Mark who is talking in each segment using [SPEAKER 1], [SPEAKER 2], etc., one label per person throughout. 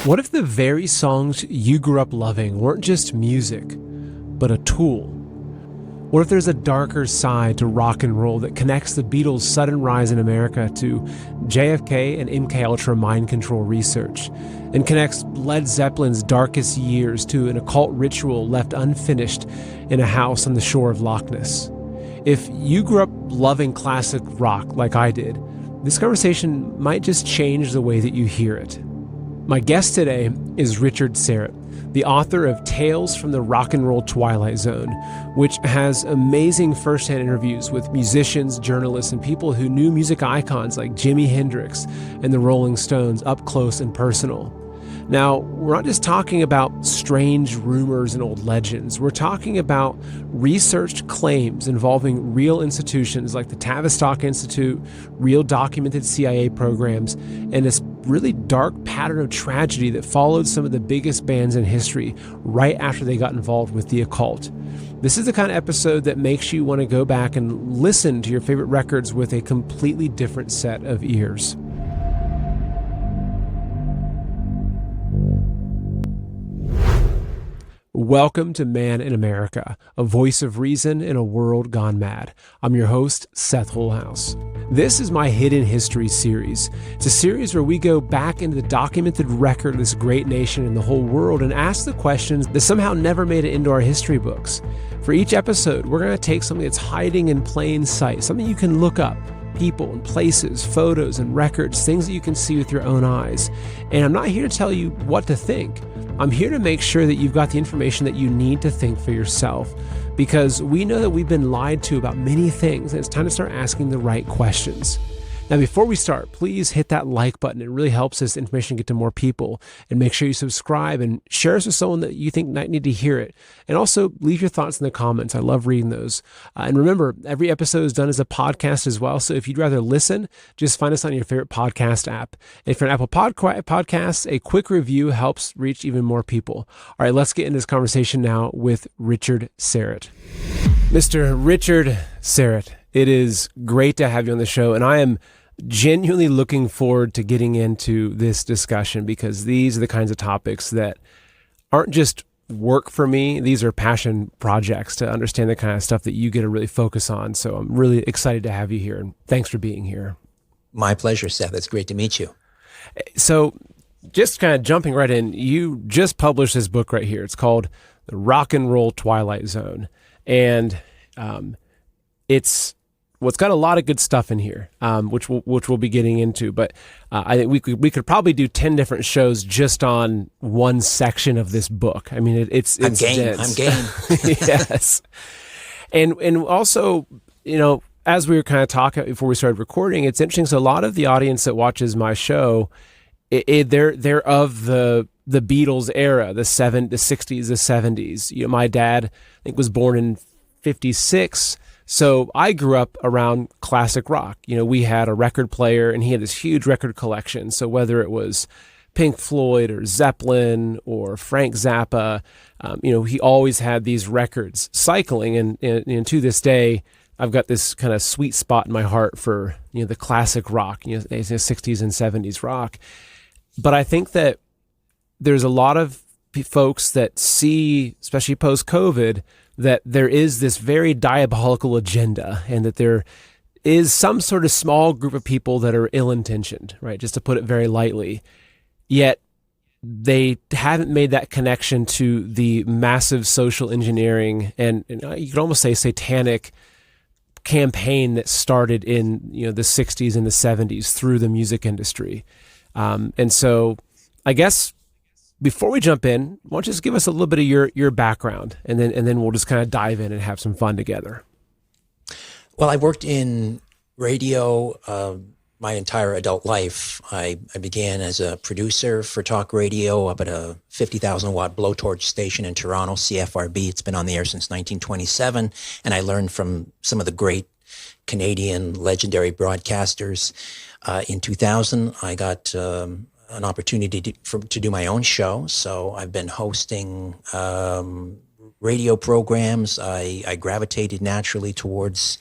[SPEAKER 1] What if the very songs you grew up loving weren't just music, but a tool? What if there's a darker side to rock and roll that connects the Beatles' sudden rise in America to JFK and MK Ultra mind control research, and connects Led Zeppelin's darkest years to an occult ritual left unfinished in a house on the shore of Loch Ness? If you grew up loving classic rock like I did, this conversation might just change the way that you hear it. My guest today is Richard Syrett, the author of Tales from the Rock and Roll Twilight Zone, which has amazing first-hand interviews with musicians, journalists, and people who knew music icons like Jimi Hendrix and the Rolling Stones up close and personal. Now, we're not just talking about strange rumors and old legends. We're talking about researched claims involving real institutions like the Tavistock Institute, real documented CIA programs, and this really dark pattern of tragedy that followed some of the biggest bands in history right after they got involved with the occult. This is the kind of episode that makes you want to go back and listen to your favorite records with a completely different set of ears. Welcome to Man in America, a voice of reason in a world gone mad. I'm your host, Seth Holhouse. This is my Hidden History series. It's a series where we go back into the documented record of this great nation and the whole world and ask the questions that somehow never made it into our history books. For each episode, we're going to take something that's hiding in plain sight, something you can look up. People and places, photos and records, things that you can see with your own eyes. And I'm not here to tell you what to think. I'm here to make sure that you've got the information that you need to think for yourself, because we know that we've been lied to about many things, and it's time to start asking the right questions. Now, before we start, please hit that like button. It really helps this information get to more people. And make sure you subscribe and share us with someone that you think might need to hear it. And also leave your thoughts in the comments. I love reading those. And remember, every episode is done as a podcast as well. So if you'd rather listen, just find us on your favorite podcast app. And if you're an Apple Podcasts, a quick review helps reach even more people. All right, let's get into this conversation now with Richard Syrett. Mr. Richard Syrett, it is great to have you on the show. And I am genuinely looking forward to getting into this discussion, because these are the kinds of topics that aren't just work for me. These are passion projects to understand the kind of stuff that you get to really focus on. So I'm really excited to have you here, and thanks for being here.
[SPEAKER 2] My pleasure, Seth. It's great to meet you.
[SPEAKER 1] So just kind of jumping right in, you just published this book right here. It's called The Rock and Roll Twilight Zone. And it's got a lot of good stuff in here, which we'll be getting into. But I think we could probably do 10 different shows just on one section of this book. I mean, it's
[SPEAKER 2] I'm game.
[SPEAKER 1] dense.
[SPEAKER 2] I'm game.
[SPEAKER 1] Yes, and also, you know, as we were kind of talking before we started recording, it's interesting. So a lot of the audience that watches my show, they're of the Beatles era, the 60s, the 70s. You know, my dad, I think, was born in 56. So I grew up around classic rock. You know, we had a record player and he had this huge record collection. So whether it was Pink Floyd or Zeppelin or Frank Zappa, you know, he always had these records cycling. And to this day, I've got this kind of sweet spot in my heart for, you know, the classic rock, you know, 60s and 70s rock. But I think that there's a lot of folks that see, especially post-COVID, that there is this very diabolical agenda, and that there is some sort of small group of people that are ill-intentioned, right? Just to put it very lightly. Yet they haven't made that connection to the massive social engineering and you could almost say satanic campaign that started in, you know, the 60s and the 70s through the music industry. And so I guess before we jump in, why don't you just give us a little bit of your background, and then we'll just kind of dive in and have some fun together.
[SPEAKER 2] Well, I worked in radio my entire adult life. I began as a producer for talk radio up at a 50,000 watt blowtorch station in Toronto, CFRB. It's been on the air since 1927, and I learned from some of the great Canadian legendary broadcasters. In 2000, I got an opportunity to do my own show. So I've been hosting radio programs. I gravitated naturally towards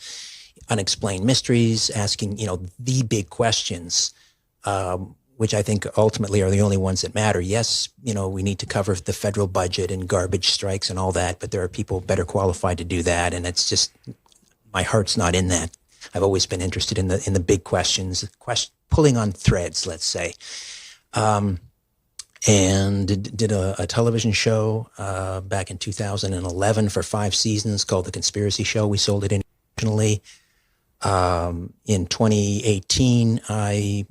[SPEAKER 2] unexplained mysteries, asking, you know, the big questions. which I think ultimately are the only ones that matter. Yes, we need to cover the federal budget and garbage strikes and all that, but there are people better qualified to do that. And it's just, my heart's not in that. I've always been interested in the big questions, pulling on threads, let's say. And did a television show back in 2011 for 5 seasons called The Conspiracy Show. We sold it internationally. In 2018, I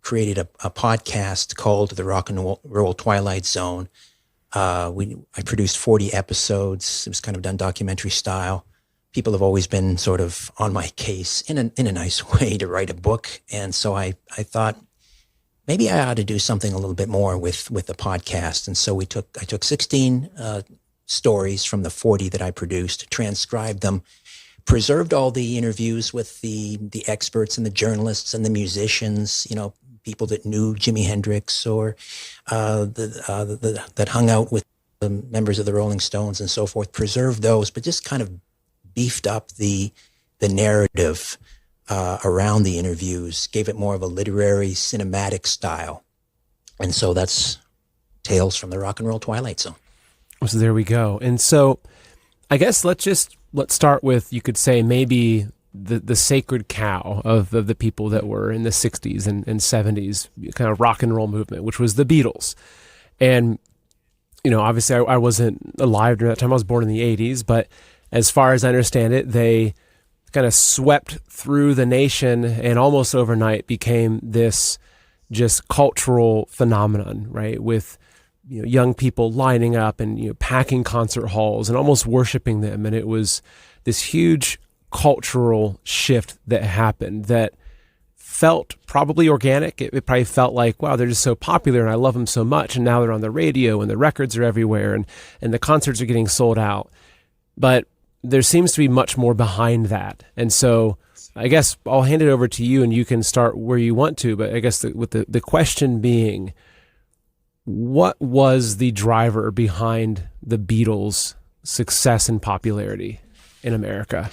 [SPEAKER 2] created a podcast called The Rock and Roll Twilight Zone. I produced 40 episodes. It was kind of done documentary style. People have always been sort of on my case in a nice way to write a book. And so I thought maybe I ought to do something a little bit more with the podcast. And so I took 16 stories from the 40 that I produced, transcribed them, preserved all the interviews with the experts and the journalists and the musicians, people that knew Jimi Hendrix or that hung out with the members of the Rolling Stones and so forth, preserved those, but just kind of beefed up the narrative around the interviews, gave it more of a literary, cinematic style. And so that's Tales from the Rock and Roll Twilight Zone.
[SPEAKER 1] So there we go. And so I guess let's start with, you could say, maybe the sacred cow of the people that were in the 60s and 70s kind of rock and roll movement, which was the Beatles. And, obviously I wasn't alive during that time. I was born in the 80s, but as far as I understand it, they kind of swept through the nation and almost overnight became this just cultural phenomenon, right? With young people lining up and packing concert halls and almost worshiping them. And it was this huge cultural shift that happened that felt probably organic. It probably felt like, wow, they're just so popular and I love them so much. And now they're on the radio and the records are everywhere and the concerts are getting sold out. But there seems to be much more behind that. And so I guess I'll hand it over to you and you can start where you want to. But I guess with the question being, what was the driver behind the Beatles' success and popularity in America?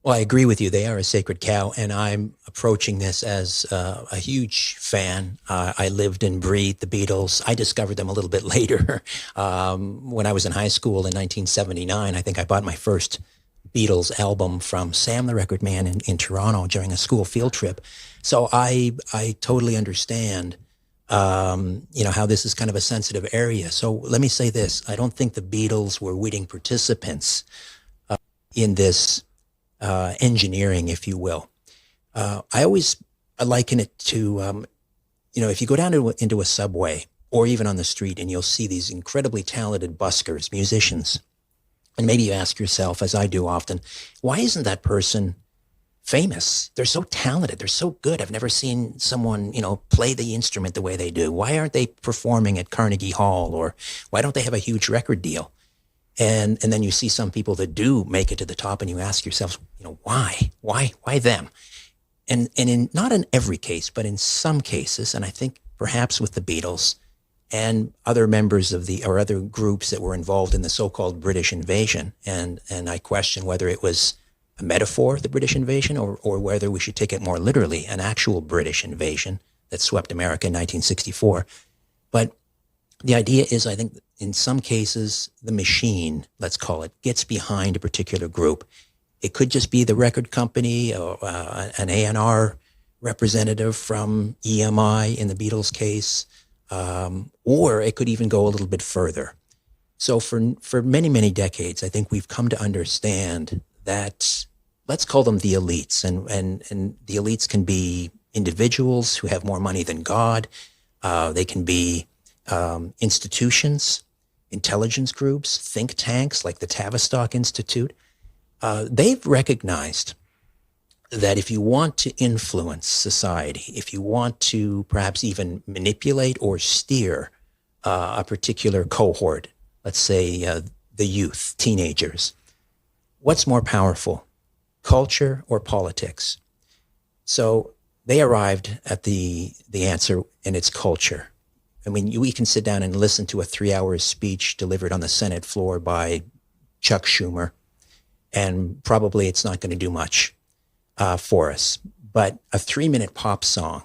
[SPEAKER 2] Well, I agree with you. They are a sacred cow, and I'm approaching this as a huge fan. I lived and breathed the Beatles. I discovered them a little bit later. When I was in high school in 1979, I think I bought my first Beatles album from Sam the Record Man in Toronto during a school field trip. So I totally understand how this is kind of a sensitive area. So let me say this. I don't think the Beatles were witting participants in this engineering, if you will. I always liken it to, if you go down into a subway or even on the street and you'll see these incredibly talented buskers, musicians, and maybe you ask yourself, as I do often, why isn't that person famous? They're so talented. They're so good. I've never seen someone, play the instrument the way they do. Why aren't they performing at Carnegie Hall? Or why don't they have a huge record deal? And then you see some people that do make it to the top and you ask yourself, why them? And not in every case, but in some cases, and I think perhaps with the Beatles and other members or other groups that were involved in the so-called British invasion. And I question whether it was a metaphor, the British invasion, or whether we should take it more literally, an actual British invasion that swept America in 1964. But the idea is, I think, in some cases, the machine, let's call it, gets behind a particular group. It could just be the record company or an A&R representative from EMI in the Beatles case, or it could even go a little bit further. So for many, many decades, I think we've come to understand that, let's call them the elites, and the elites can be individuals who have more money than God. They can be institutions, intelligence groups, think tanks like the Tavistock Institute. They've recognized that if you want to influence society, if you want to perhaps even manipulate or steer a particular cohort, let's say the youth, teenagers, what's more powerful, culture or politics? So they arrived at the answer, and it's culture. I mean, we can sit down and listen to a 3-hour speech delivered on the Senate floor by Chuck Schumer, and probably it's not going to do much for us. But a 3-minute pop song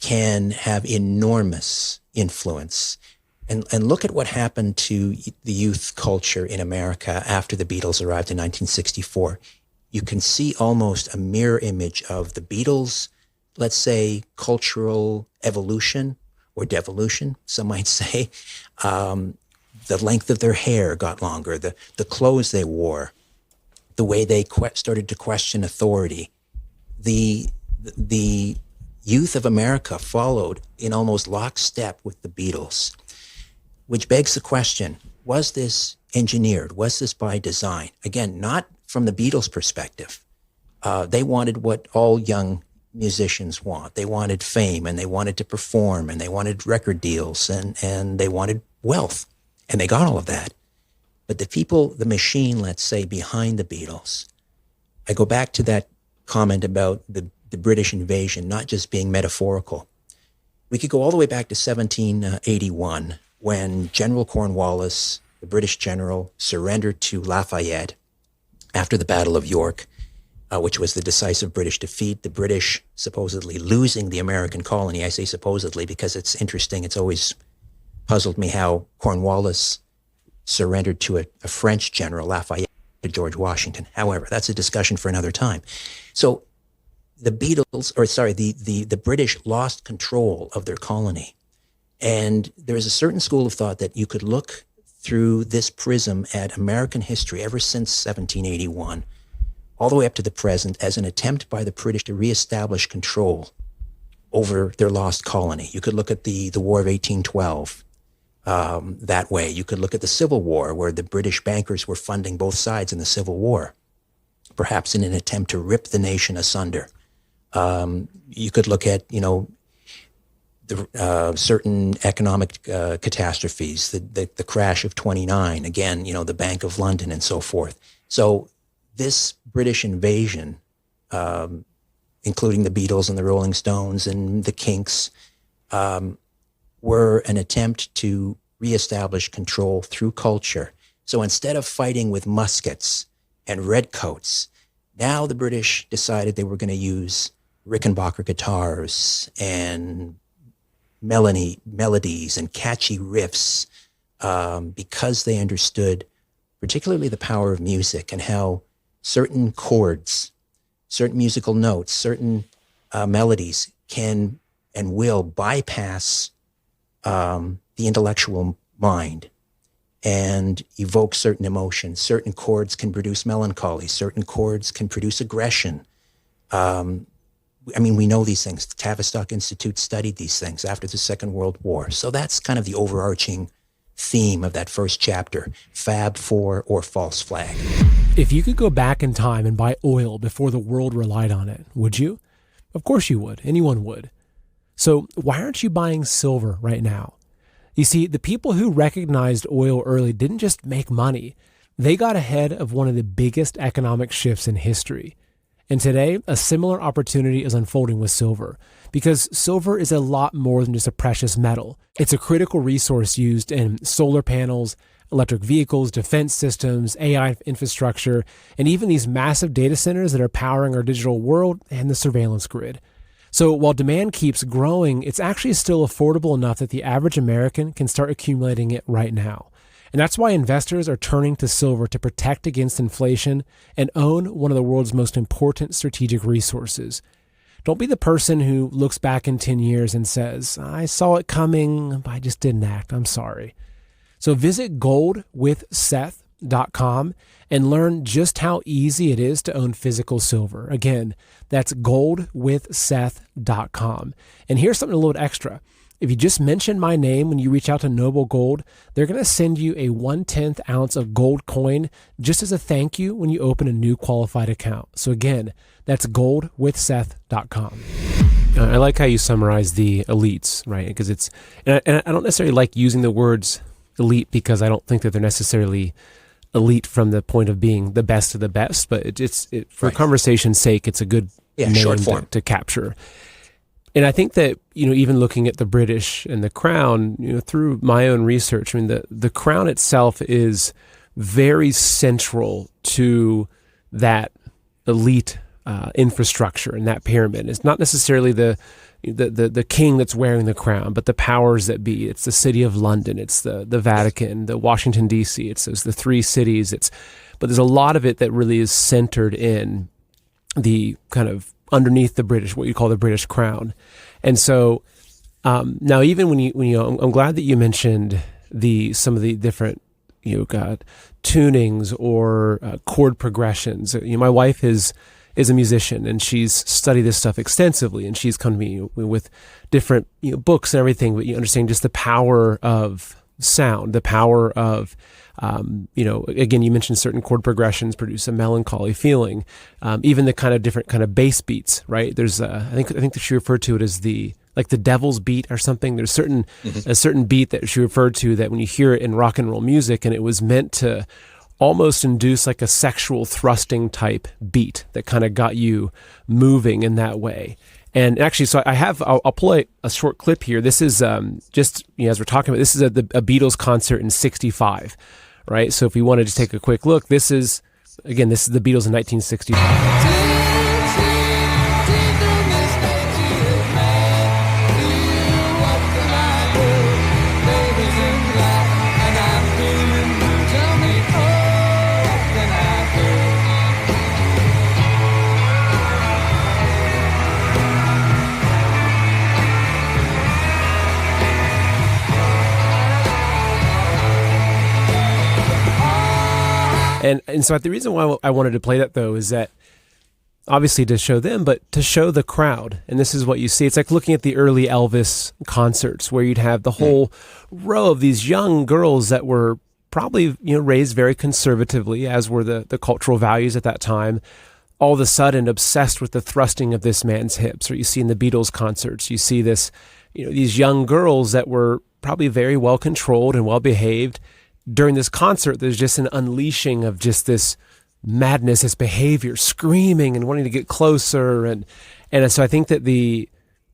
[SPEAKER 2] can have enormous influence. And look at what happened to the youth culture in America after the Beatles arrived in 1964. You can see almost a mirror image of the Beatles, let's say, cultural evolution or devolution, some might say. The length of their hair got longer, the clothes they wore, the way they started to question authority. The youth of America followed in almost lockstep with the Beatles, which begs the question, was this engineered? Was this by design? Again, not from the Beatles' perspective. They wanted what all young musicians want. They wanted fame, and they wanted to perform, and they wanted record deals, and they wanted wealth. And they got all of that. But the people, the machine, let's say, behind the Beatles, I go back to that comment about the British invasion not just being metaphorical. We could go all the way back to 1781, when General Cornwallis, the British general, surrendered to Lafayette after the Battle of York, which was the decisive British defeat, the British supposedly losing the American colony. I say supposedly because it's interesting. It's always puzzled me how Cornwallis surrendered to a French general, Lafayette, to George Washington. However, that's a discussion for another time. So the British lost control of their colony. And there is a certain school of thought that you could look through this prism at American history ever since 1781, all the way up to the present, as an attempt by the British to reestablish control over their lost colony. You could look at the War of 1812 that way. You could look at the Civil War, where the British bankers were funding both sides in the Civil War, perhaps in an attempt to rip the nation asunder. You could look at, the certain economic catastrophes, the crash of 29, again, the Bank of London and so forth. So this British invasion, including the Beatles and the Rolling Stones and the Kinks, were an attempt to reestablish control through culture. So instead of fighting with muskets and redcoats, now the British decided they were going to use Rickenbacker guitars and melodies and catchy riffs, because they understood particularly the power of music and how certain chords, certain musical notes, certain melodies can and will bypass the intellectual mind and evoke certain emotions. Certain chords can produce melancholy. Certain chords can produce aggression. We know these things. The Tavistock Institute studied these things after the Second World War. So that's kind of the overarching theme of that first chapter, Fab Four or False Flag.
[SPEAKER 1] If you could go back in time and buy oil before the world relied on it, would you? Of course you would. Anyone would. So why aren't you buying silver right now? You see, the people who recognized oil early didn't just make money. They got ahead of one of the biggest economic shifts in history. And today, a similar opportunity is unfolding with silver, because silver is a lot more than just a precious metal. It's a critical resource used in solar panels, electric vehicles, defense systems, AI infrastructure, and even these massive data centers that are powering our digital world and the surveillance grid. So while demand keeps growing, it's actually still affordable enough that the average American can start accumulating it right now. And that's why investors are turning to silver to protect against inflation and own one of the world's most important strategic resources. Don't be the person who looks back in 10 years and says, I saw it coming, but I just didn't act. I'm sorry. So visit goldwithseth.com and learn just how easy it is to own physical silver. Again, that's goldwithseth.com. And here's something a little extra. If you just mention my name when you reach out to Noble Gold, they're going to send you a 1/10 ounce of gold coin just as a thank you when you open a new qualified account. So again, that's goldwithseth.com. I like how you summarize the elites, right? Because and I don't necessarily like using the words elite because I don't think that they're necessarily elite from the point of being the best of the best, but for right. Conversation's sake, it's a good name
[SPEAKER 2] short form
[SPEAKER 1] to capture. And I think that, even looking at the British and the Crown, through my own research, the Crown itself is very central to that elite infrastructure and that pyramid. It's not necessarily the the king that's wearing the crown, but the powers that be. It's the city of London, it's the Vatican, the Washington D.C. It's the three cities. But there's a lot of it that really is centered in the kind of underneath the British, what you call the British crown. And so now, even when you, I'm glad that you mentioned some of the different tunings or chord progressions. My wife is a musician, and she's studied this stuff extensively, and she's come to me with different books and everything. But you understand just the power of sound, the power of again, you mentioned certain chord progressions produce a melancholy feeling. Even the kind of different kind of bass beats, right? There's I think that she referred to it as the devil's beat or something. There's a certain beat that she referred to that when you hear it in rock and roll music, and it was meant to almost induce like a sexual thrusting type beat that kind of got you moving in that way. And actually, so I'll play a short clip here. This is just, as we're talking about, this is a Beatles concert in '65, right? So if we wanted to take a quick look, this is the Beatles in 1965. And so the reason why I wanted to play that, though, is that obviously to show them, but to show the crowd. And this is what you see. It's like looking at the early Elvis concerts where you'd have the whole row of these young girls that were probably raised very conservatively, as were the cultural values at that time, all of a sudden obsessed with the thrusting of this man's hips. Or you see in the Beatles concerts, you see this, these young girls that were probably very well controlled and well behaved. During this concert, there's just an unleashing of just this madness, this behavior, screaming and wanting to get closer. And so I think that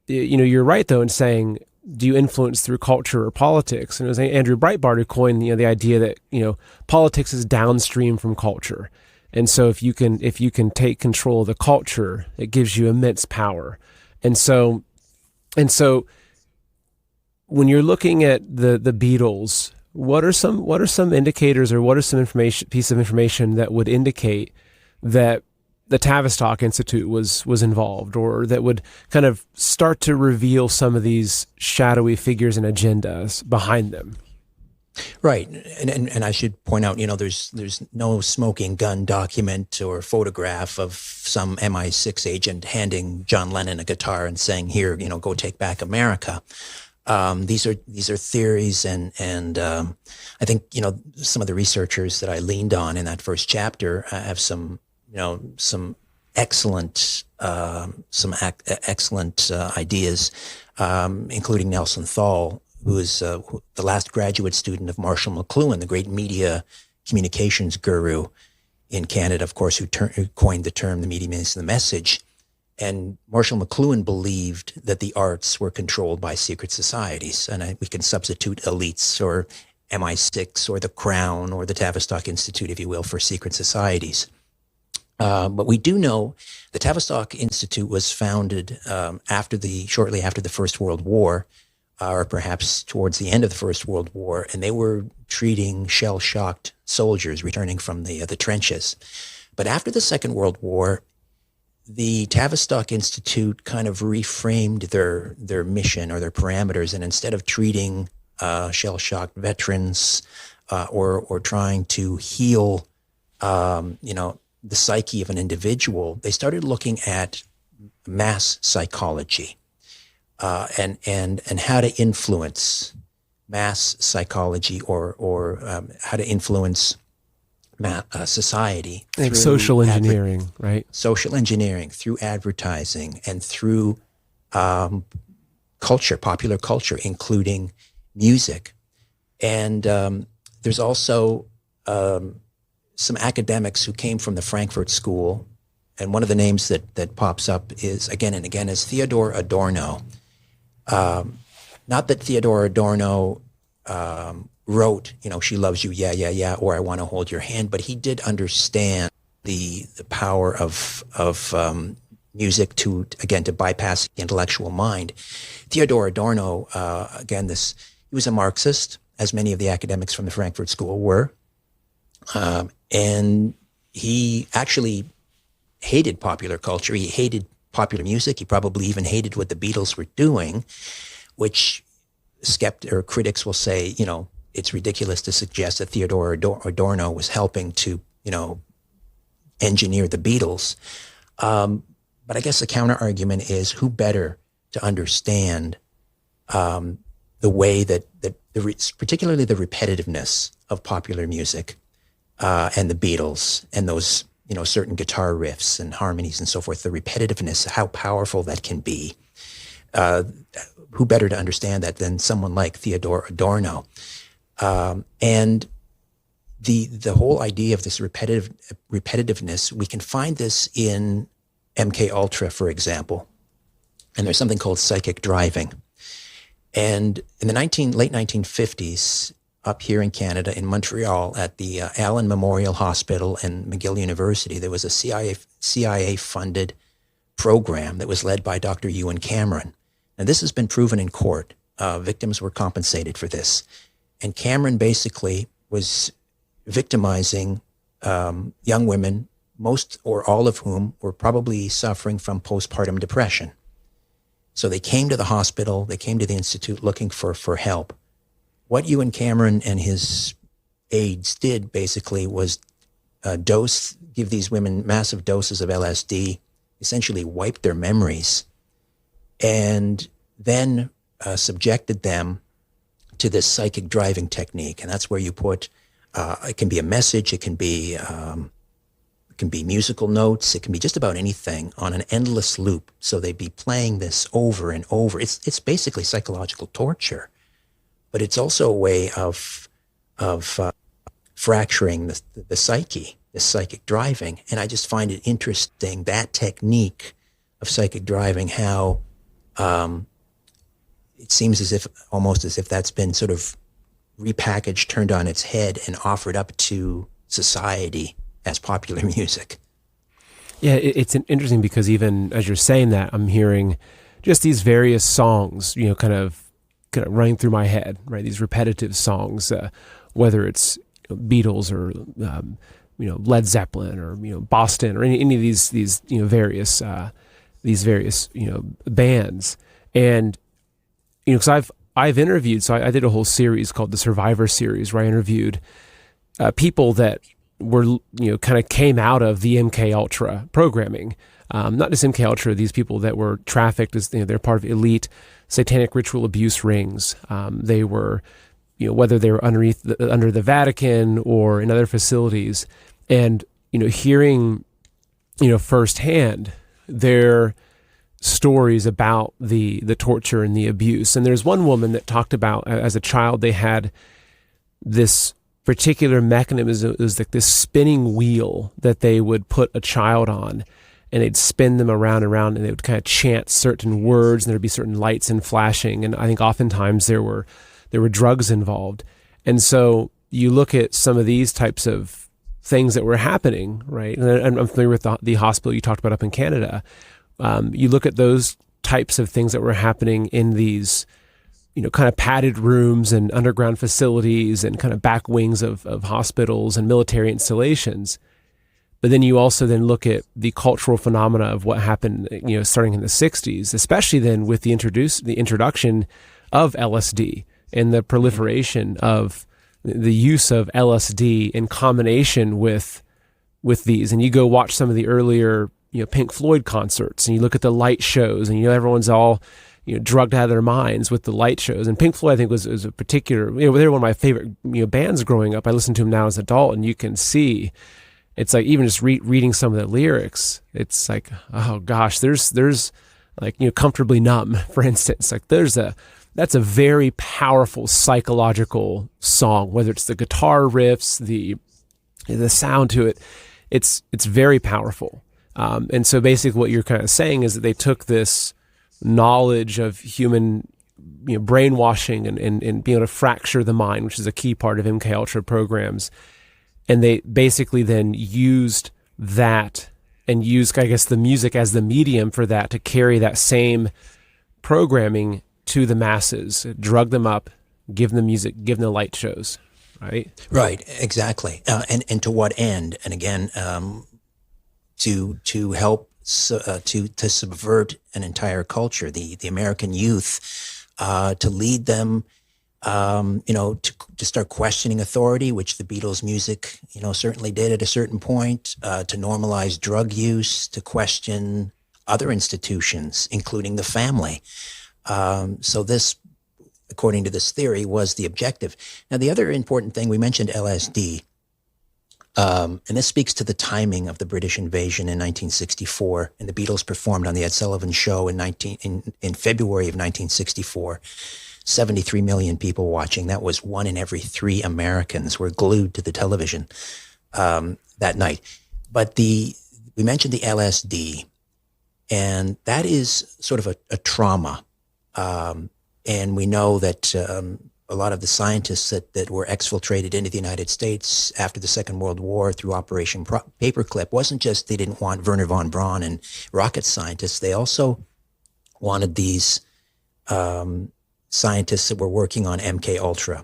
[SPEAKER 1] you're right, though, in saying, do you influence through culture or politics? And it was Andrew Breitbart who coined, the idea that, politics is downstream from culture. And so if you can take control of the culture, it gives you immense power. And so when you're looking at the Beatles, what are some indicators, or what are some piece of information that would indicate that the Tavistock Institute was involved, or that would kind of start to reveal some of these shadowy figures and agendas behind them?
[SPEAKER 2] Right, and I should point out, there's no smoking gun document or photograph of some MI6 agent handing John Lennon a guitar and saying, "Here, go take back America." These are theories, and I think some of the researchers that I leaned on in that first chapter have some excellent ideas, including Nelson Thal, who is the last graduate student of Marshall McLuhan, the great media communications guru in Canada, of course, who coined the term "the media means the message." And Marshall McLuhan believed that the arts were controlled by secret societies. And we can substitute elites or MI6 or the Crown or the Tavistock Institute, if you will, for secret societies. But we do know the Tavistock Institute was founded shortly after the First World War, or perhaps towards the end of the First World War, and they were treating shell-shocked soldiers returning from the trenches. But after the Second World War, the Tavistock Institute kind of reframed their mission or their parameters, and instead of treating shell-shocked veterans or trying to heal, the psyche of an individual, they started looking at mass psychology and how to influence mass psychology or how to influence society.
[SPEAKER 1] Like social engineering, right?
[SPEAKER 2] Social engineering through advertising and through culture, popular culture, including music. And there's also some academics who came from the Frankfurt School. And one of the names that pops up is again and again is Theodor Adorno. Not that Theodor Adorno wrote, "She loves you, yeah, yeah, yeah," or "I want to hold your hand," but he did understand the power of music to bypass the intellectual mind. Theodor Adorno, he was a Marxist, as many of the academics from the Frankfurt School were. And he actually hated popular culture. He hated popular music. He probably even hated what the Beatles were doing, which critics will say, it's ridiculous to suggest that Theodor Adorno was helping to, engineer the Beatles. But I guess the counter argument is, who better to understand the way that particularly the repetitiveness of popular music and the Beatles and those, certain guitar riffs and harmonies and so forth, the repetitiveness, how powerful that can be. Who better to understand that than someone like Theodor Adorno? And the whole idea of this repetitiveness, we can find this in MK Ultra, for example. And there's something called psychic driving. And in the late 1950s, up here in Canada, in Montreal, at the Allen Memorial Hospital and McGill University, there was a CIA-funded program that was led by Dr. Ewan Cameron. And this has been proven in court. Victims were compensated for this. And Cameron basically was victimizing young women, most or all of whom were probably suffering from postpartum depression. So they came to the hospital, they came to the institute looking for help. What Ewan Cameron and his aides did basically was give these women massive doses of LSD, essentially wiped their memories, and then subjected them to this psychic driving technique. And that's where you put, it can be a message, it can be musical notes, it can be just about anything on an endless loop. So they'd be playing this over and over. It's basically psychological torture, but it's also a way of fracturing the psyche, the psychic driving. And I just find it interesting, that technique of psychic driving, how it seems almost as if that's been sort of repackaged, turned on its head, and offered up to society as popular music.
[SPEAKER 1] Yeah, it's interesting because even as you're saying that, I'm hearing just these various songs, kind of running through my head, right? These repetitive songs, whether it's Beatles or Led Zeppelin or Boston or any of these various bands, and because I've interviewed, so I did a whole series called the Survivor Series, where I interviewed people that were kind of came out of the MK Ultra programming. Not just MK Ultra, these people that were trafficked as they're part of elite satanic ritual abuse rings. They were, whether they were under the Vatican or in other facilities, and hearing, firsthand their stories about the torture and the abuse. And there's one woman that talked about, as a child, they had this particular mechanism. It was like this spinning wheel that they would put a child on, and they'd spin them around and around, and they would kind of chant certain words, and there'd be certain lights and flashing. And I think oftentimes there were drugs involved. And so you look at some of these types of things that were happening, right? And I'm familiar with the hospital you talked about up in Canada. You look at those types of things that were happening in these, kind of padded rooms and underground facilities and kind of back wings of hospitals and military installations. But then you also then look at the cultural phenomena of what happened, starting in the 60s, especially then with the introduction of LSD and the proliferation of the use of LSD in combination with these. And you go watch some of the earlier Pink Floyd concerts, and you look at the light shows, and everyone's all drugged out of their minds with the light shows. And Pink Floyd, I think, was a particular, they were one of my favorite bands growing up. I listen to them now as an adult, and you can see it's like, even just reading some of the lyrics, it's like, oh gosh, there's like, Comfortably Numb, for instance, like that's a very powerful psychological song, whether it's the guitar riffs, the sound to it, it's very powerful. And so basically what you're kind of saying is that they took this knowledge of human brainwashing and being able to fracture the mind, which is a key part of MK Ultra programs, and they basically then used that and use, I guess, the music as the medium for that to carry that same programming to the masses, drug them up, give them the music, give them the light shows, right?
[SPEAKER 2] Right, exactly. And to what end? And again, to help to subvert an entire culture, the American youth, to lead them, to start questioning authority, which the Beatles' music, certainly did at a certain point, to normalize drug use, to question other institutions, including the family. So this, according to this theory, was the objective. Now, the other important thing, we mentioned LSD, and this speaks to the timing of the British invasion in 1964, and the Beatles performed on the Ed Sullivan Show in February of 1964. 73 million people watching. That was 1 in every 3 Americans were glued to the television that night. But we mentioned the LSD, and that is sort of a trauma. And we know that a lot of the scientists that were exfiltrated into the United States after the Second World War through Operation Paperclip wasn't just they didn't want Wernher von Braun and rocket scientists. They also wanted these scientists that were working on MK Ultra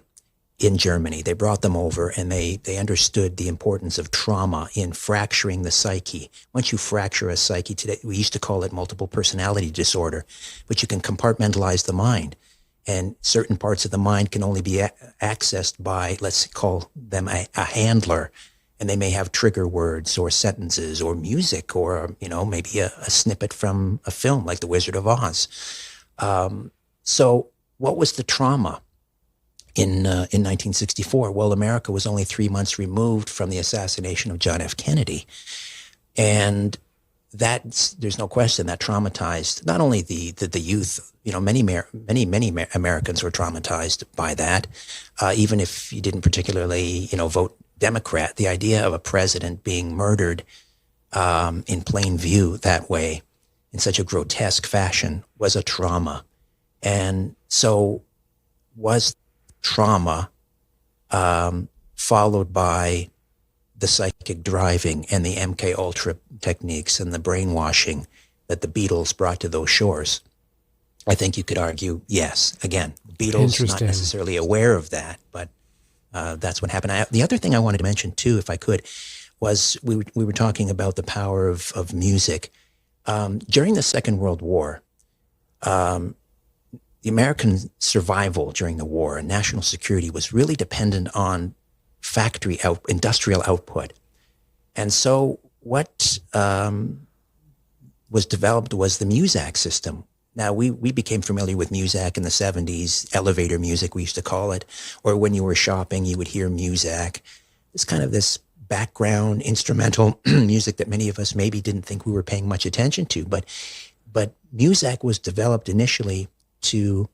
[SPEAKER 2] in Germany. They brought them over, and they understood the importance of trauma in fracturing the psyche. Once you fracture a psyche today, we used to call it multiple personality disorder, but you can compartmentalize the mind. And certain parts of the mind can only be accessed by, let's call them a handler. And they may have trigger words or sentences or music or, maybe a snippet from a film like The Wizard of Oz. So what was the trauma in 1964? Well, America was only 3 months removed from the assassination of John F. Kennedy. And there's no question that traumatized not only the youth, many Americans were traumatized by that. Even if you didn't particularly, vote Democrat, the idea of a president being murdered in plain view that way, in such a grotesque fashion, was a trauma. And so was trauma followed by the psychic driving and the MK Ultra techniques and the brainwashing that the Beatles brought to those shores? I think you could argue, yes. Again, the Beatles not necessarily aware of that, but that's what happened. The other thing I wanted to mention too, if I could, was we were talking about the power of music. During the Second World War, the American survival during the war and national security was really dependent on industrial output. And so what was developed was the Muzak system. Now, we became familiar with Muzak in the 70s, elevator music, we used to call it, or when you were shopping, you would hear Muzak. It's kind of this background instrumental music that many of us maybe didn't think we were paying much attention to. But Muzak was developed initially to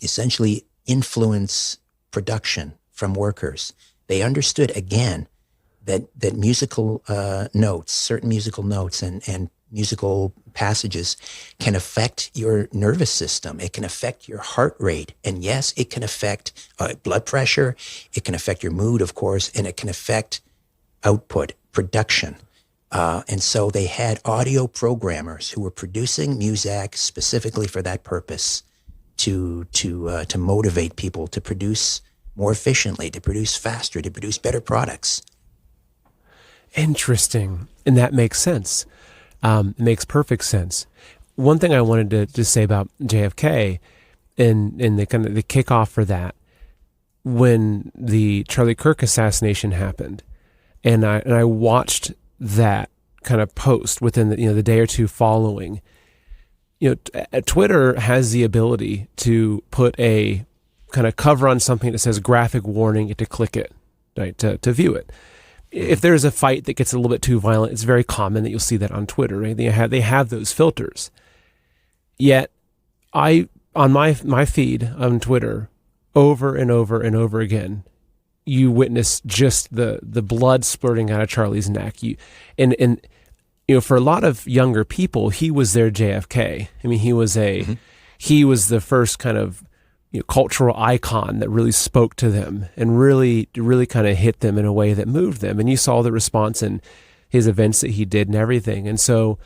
[SPEAKER 2] essentially influence production from workers. They understood, again, that musical notes, certain musical notes and musical passages can affect your nervous system. It can affect your heart rate. And yes, it can affect blood pressure. It can affect your mood, of course, and it can affect output, production. And so they had audio programmers who were producing Muzak specifically for that purpose, to motivate people to produce more efficiently, to produce faster, to produce better products.
[SPEAKER 1] Interesting. And that makes sense. It makes perfect sense. One thing I wanted to just say about JFK and the kind of the kickoff for that, when the Charlie Kirk assassination happened, and I watched that kind of post within the day or two following. Twitter has the ability to put a kind of cover on something that says graphic warning, to click it, right, to view it. If there's a fight that gets a little bit too violent, it's very common that you'll see that on Twitter, right? They have those filters. Yet on my feed on Twitter, over and over and over again, you witness just the blood splurting out of Charlie's neck. And for a lot of younger people, he was their JFK. I mean, he was the first kind of cultural icon that really spoke to them and really kind of hit them in a way that moved them. And you saw the response in his events that he did and everything. And so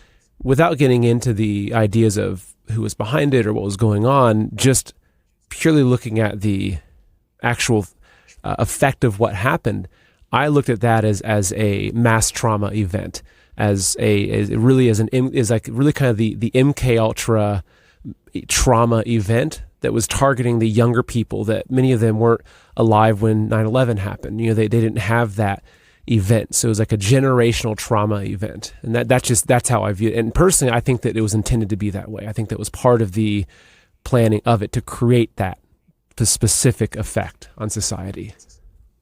[SPEAKER 1] without getting into the ideas of who was behind it or what was going on, just purely looking at the actual effect of what happened, I looked at that as a mass trauma event, as really kind of the MK Ultra trauma event that was targeting the younger people, that many of them weren't alive when 9/11 happened. They didn't have that event. So it was like a generational trauma event. And that's how I view it. And personally, I think that it was intended to be that way. I think that was part of the planning of it, to create the specific effect on society.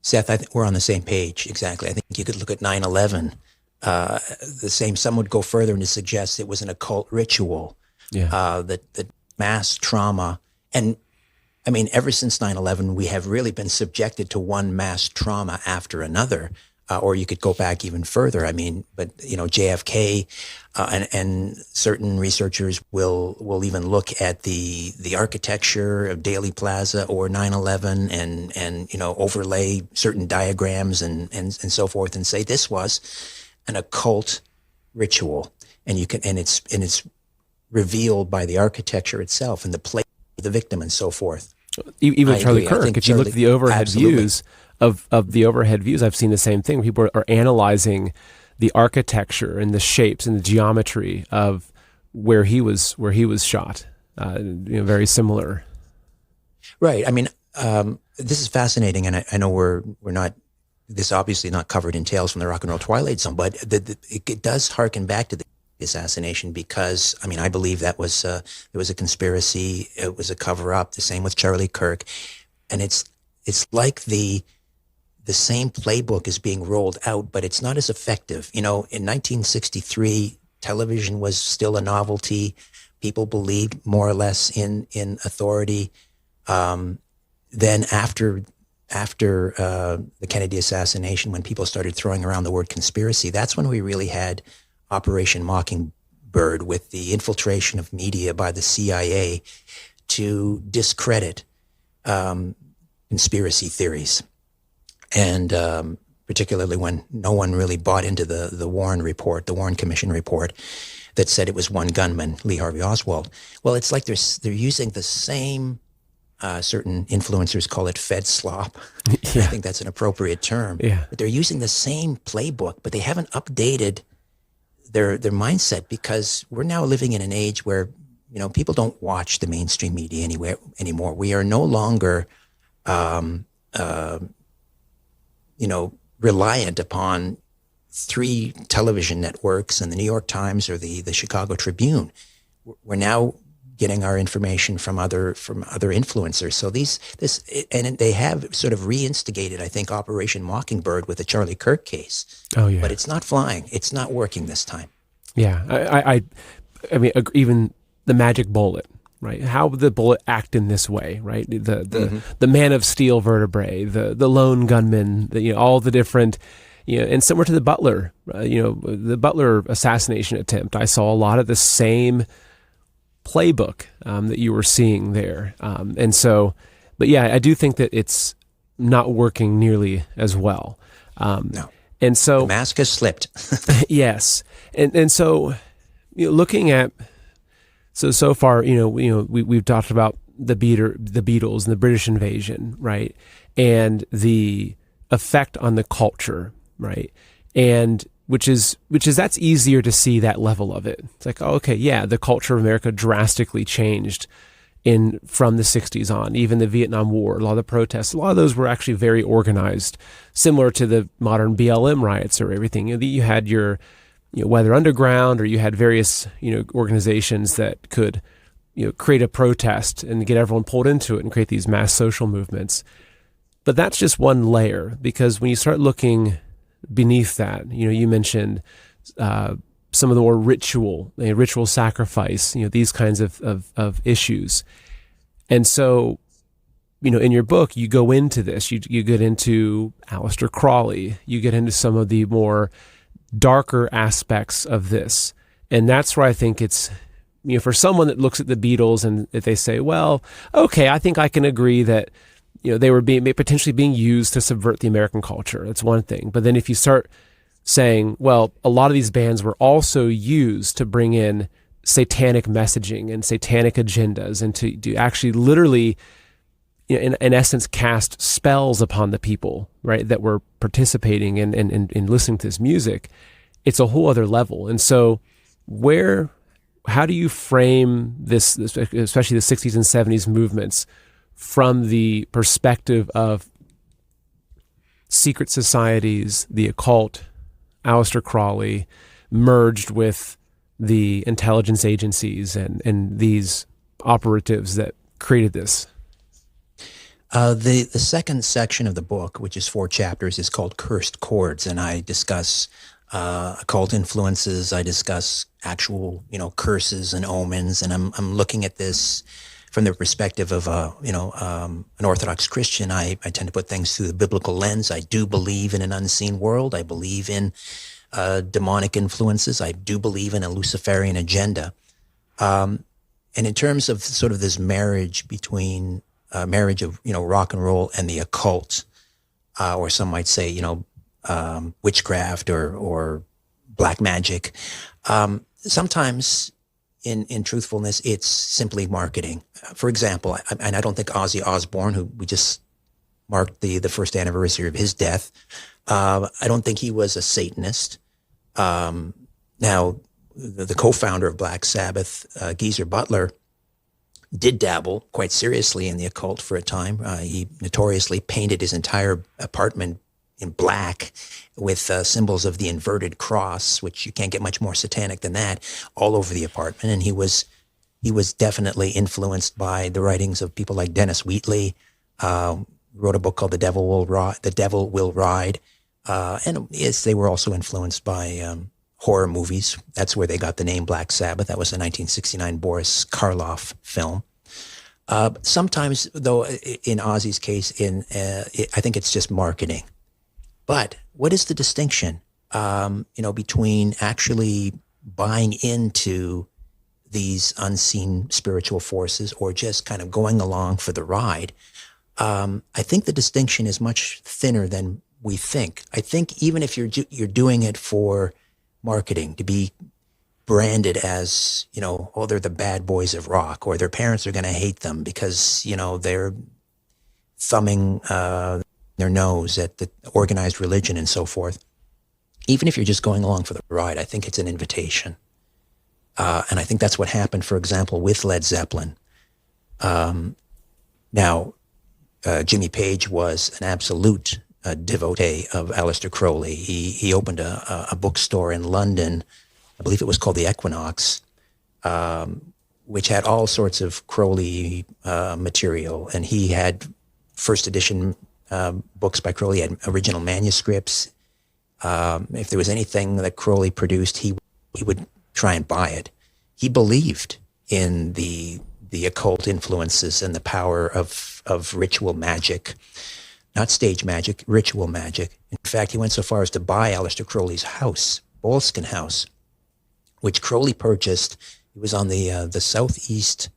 [SPEAKER 2] Seth, I think we're on the same page. Exactly. I think you could look at 9/11 the same. Some would go further and to suggest it was an occult ritual.
[SPEAKER 1] Yeah.
[SPEAKER 2] That mass trauma. And I mean, ever since 9/11, we have really been subjected to one mass trauma after another. Or you could go back even further. I mean, but JFK and certain researchers will even look at the architecture of Daley Plaza or 9/11 and overlay certain diagrams and so forth and say this was an occult ritual, and it's revealed by the architecture itself and the place of the victim and so forth.
[SPEAKER 1] Even Charlie Kirk, if you look at the overhead views of the overhead views, I've seen the same thing. People are analyzing the architecture and the shapes and the geometry of where he was shot. Very similar.
[SPEAKER 2] Right. I mean, this is fascinating, and I know we're not. This obviously not covered in Tales from the Rock and Roll Twilight Zone, but it does harken back to the assassination, because I mean, I believe that was it was a conspiracy. It was a cover up. The same with Charlie Kirk, and it's like the same playbook is being rolled out, but it's not as effective. In 1963, television was still a novelty. People believed more or less in authority. Then after the Kennedy assassination, when people started throwing around the word conspiracy, that's when we really had Operation Mockingbird, with the infiltration of media by the CIA to discredit conspiracy theories. And particularly when no one really bought into the Warren report, the Warren Commission report that said it was one gunman, Lee Harvey Oswald. Well, it's like they're using the same, certain influencers call it Fed slop. Yeah. I think that's an appropriate term.
[SPEAKER 1] Yeah.
[SPEAKER 2] But they're using the same playbook, but they haven't updated their mindset, because we're now living in an age where, people don't watch the mainstream media anymore. We are no longer reliant upon 3 television networks and the New York Times or the Chicago Tribune. We're now getting our information from other influencers. So and they have sort of reinstigated, I think, Operation Mockingbird with the Charlie Kirk case.
[SPEAKER 1] Oh yeah.
[SPEAKER 2] But it's not flying. It's not working this time.
[SPEAKER 1] Yeah. I mean, even the magic bullet. Right, how would the bullet act in this way? Right, the man of steel vertebrae, the lone gunman, all the different, and similar to the Butler, the Butler assassination attempt. I saw a lot of the same playbook that you were seeing there, and so, but yeah, I do think that it's not working nearly as well.
[SPEAKER 2] No,
[SPEAKER 1] and so
[SPEAKER 2] the mask has slipped.
[SPEAKER 1] Yes, and so looking at. So far, we've talked about the Beatles and the British invasion, right, and the effect on the culture, right, and which is that's easier to see that level of it. It's like, oh, okay, yeah, the culture of America drastically changed from the 60s on. Even the Vietnam War, a lot of the protests, a lot of those were actually very organized, similar to the modern BLM riots or everything. You had your Weather Underground, or you had various, organizations that could, create a protest and get everyone pulled into it and create these mass social movements. But that's just one layer, because when you start looking beneath that, you mentioned some of the more ritual sacrifice, these kinds of issues. And so, in your book, you go into this, you get into Aleister Crowley, you get into some of the more darker aspects of this. And that's where I think it's, for someone that looks at the Beatles and if they say, well, okay, I think I can agree that, they were potentially being used to subvert the American culture. That's one thing. But then if you start saying, well, a lot of these bands were also used to bring in satanic messaging and satanic agendas, and to actually literally, in essence, cast spells upon the people, right, that were participating in listening to this music. It's a whole other level. And so how do you frame this, especially the 60s and 70s movements, from the perspective of secret societies, the occult, Aleister Crowley, merged with the intelligence agencies and these operatives that created this?
[SPEAKER 2] The second section of the book, which is 4 chapters, is called Cursed Chords, and I discuss occult influences. I discuss actual, curses and omens, and I'm looking at this from the perspective of an Orthodox Christian. I tend to put things through the biblical lens. I do believe in an unseen world. I believe in demonic influences. I do believe in a Luciferian agenda. And in terms of sort of this marriage between marriage of rock and roll and the occult, or some might say witchcraft or black magic. Sometimes, in truthfulness, it's simply marketing. For example, and I don't think Ozzy Osbourne, who we just marked the first anniversary of his death, I don't think he was a Satanist. Now, the co-founder of Black Sabbath, Geezer Butler, did dabble quite seriously in the occult for a time. He notoriously painted his entire apartment in black with symbols of the inverted cross, which you can't get much more satanic than that, all over the apartment. And he was definitely influenced by the writings of people like Dennis Wheatley. Wrote a book called The Devil Will Ride. And yes, they were also influenced by horror movies. That's where they got the name Black Sabbath. That was a 1969 Boris Karloff film. Sometimes, though, in Ozzy's case, I think it's just marketing. But what is the distinction, between actually buying into these unseen spiritual forces or just kind of going along for the ride? I think the distinction is much thinner than we think. I think even if you're doing it for marketing, to be branded as, they're the bad boys of rock, or their parents are going to hate them because, they're thumbing their nose at the organized religion and so forth. Even if you're just going along for the ride, I think it's an invitation. And I think that's what happened, for example, with Led Zeppelin. Now, Jimmy Page was an absolute devotee of Aleister Crowley. He opened a bookstore in London. I believe it was called the Equinox, which had all sorts of Crowley material. And he had first edition books by Crowley, had original manuscripts. If there was anything that Crowley produced, he would try and buy it. He believed in the occult influences and the power of ritual magic, not stage magic, ritual magic. In fact, he went so far as to buy Aleister Crowley's house, Boleskine House, which Crowley purchased. It was on the southeast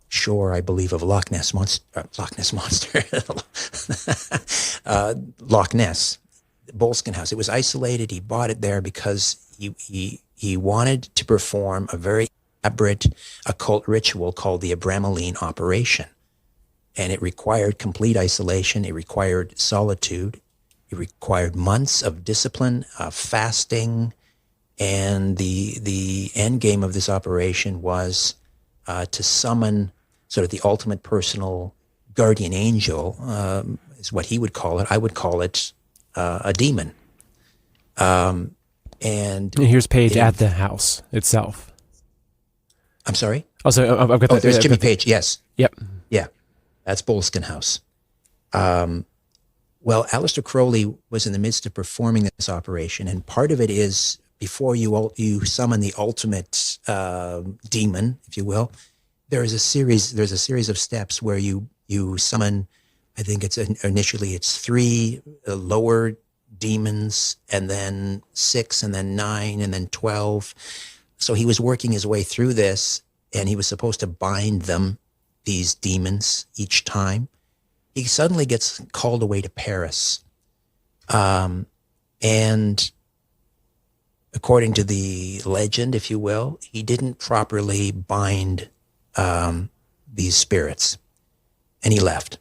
[SPEAKER 2] shore, I believe, of Loch Ness Monster, Boleskine House. It was isolated. He bought it there because he wanted to perform a very elaborate occult ritual called the Abramelin operation. And it required complete isolation. It required solitude. It required months of discipline, fasting. And the end game of this operation was to summon sort of the ultimate personal guardian angel, is what he would call it. I would call it a demon. And
[SPEAKER 1] here's Page at the house itself.
[SPEAKER 2] I'm sorry?
[SPEAKER 1] Oh, so I've got
[SPEAKER 2] there's Jimmy Page, yes.
[SPEAKER 1] Yep.
[SPEAKER 2] Yeah, that's Boleskine House. Well, Aleister Crowley was in the midst of performing this operation, and part of it is before you summon the ultimate demon, if you will, there's a series of steps where you summon, I think initially it's 3 lower demons, and then 6, and then 9, and then 12. So he was working his way through this, and he was supposed to bind them, these demons, each time. He suddenly gets called away to Paris. And according to the legend, if you will, he didn't properly bind these spirits, and he left.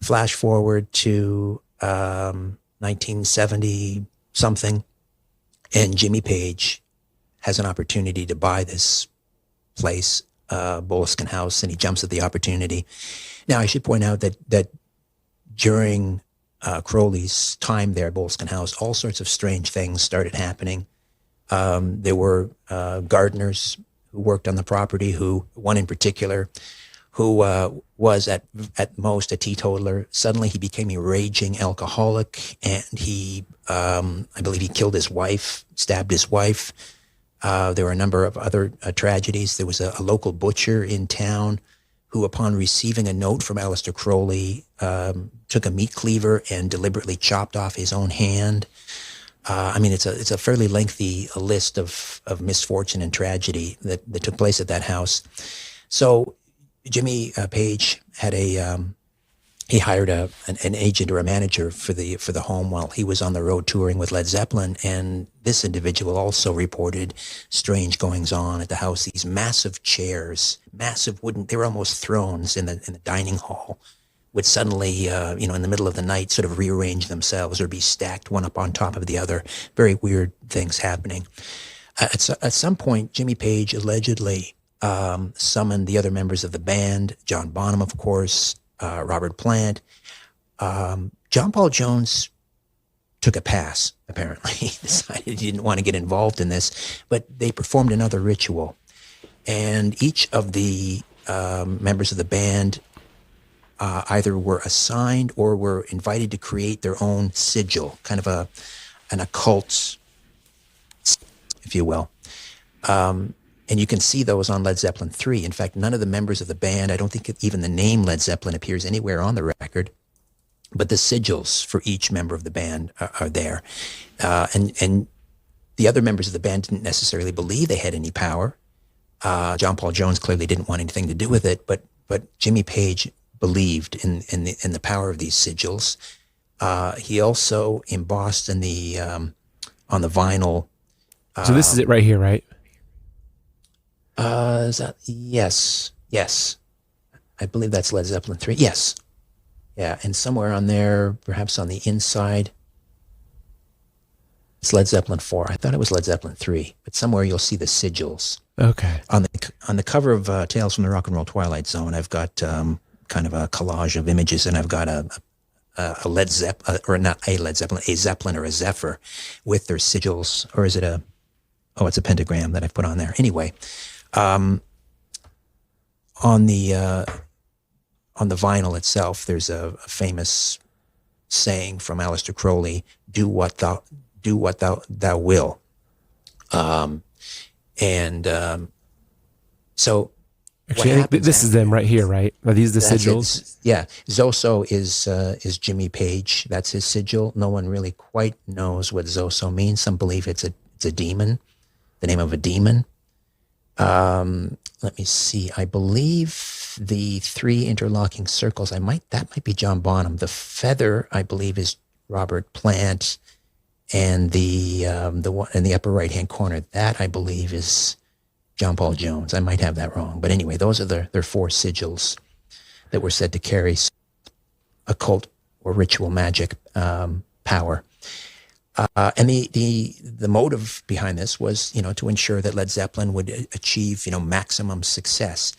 [SPEAKER 2] Flash forward to 1970 something, and Jimmy Page has an opportunity to buy this place, Boleskine House, and he jumps at the opportunity. Now, I should point out that during Crowley's time there at Boleskine House, all sorts of strange things started happening. There were gardeners who worked on the property, one in particular, who was at most a teetotaler. Suddenly he became a raging alcoholic, and he, I believe he killed his wife, stabbed his wife. There were a number of other tragedies. There was a local butcher in town who, upon receiving a note from Aleister Crowley, took a meat cleaver and deliberately chopped off his own hand. It's a fairly lengthy list of misfortune and tragedy that took place at that house. So Jimmy Page had he hired an agent or a manager for the home while he was on the road touring with Led Zeppelin, and this individual also reported strange goings on at the house. These massive chairs, massive wooden, they were almost thrones in the dining hall, would suddenly, in the middle of the night, sort of rearrange themselves or be stacked one up on top of the other. Very weird things happening. At some point, Jimmy Page allegedly summoned the other members of the band, John Bonham, of course, Robert Plant. John Paul Jones took a pass, apparently. He decided he didn't want to get involved in this, but they performed another ritual. And each of the members of the band either were assigned or were invited to create their own sigil, kind of an occult, if you will. And you can see those on Led Zeppelin 3. In fact, none of the members of the band, I don't think even the name Led Zeppelin appears anywhere on the record, but the sigils for each member of the band are there. And the other members of the band didn't necessarily believe they had any power. John Paul Jones clearly didn't want anything to do with it, but Jimmy Page believed in the power of these sigils. He also embossed on the vinyl.
[SPEAKER 1] So this is it right here, right?
[SPEAKER 2] Is that, yes. I believe that's Led Zeppelin 3. Yes. Yeah, and somewhere on there, perhaps on the inside, it's Led Zeppelin 4. I thought it was Led Zeppelin 3, but somewhere you'll see the sigils.
[SPEAKER 1] Okay.
[SPEAKER 2] On the cover of Tales from the Rock and Roll Twilight Zone, I've got kind of a collage of images, and I've got a Led Zeppelin, or not a Led Zeppelin, a Zeppelin or a Zephyr with their sigils, or is it it's a pentagram that I've put on there. Anyway, on the vinyl itself, there's a famous saying from Aleister Crowley: "Do what thou will." So
[SPEAKER 1] actually, I think this is them right here, right? Are these the sigils?
[SPEAKER 2] Yeah. Zoso is Jimmy Page. That's his sigil. No one really quite knows what Zoso means. Some believe it's a demon, the name of a demon. Let me see. I believe the three interlocking circles, that might be John Bonham. The feather, I believe, is Robert Plant, and the one in the upper right hand corner, that I believe is John Paul Jones. I might have that wrong, but anyway, those are their four sigils that were said to carry occult or ritual magic power. And the motive behind this was, to ensure that Led Zeppelin would achieve, maximum success.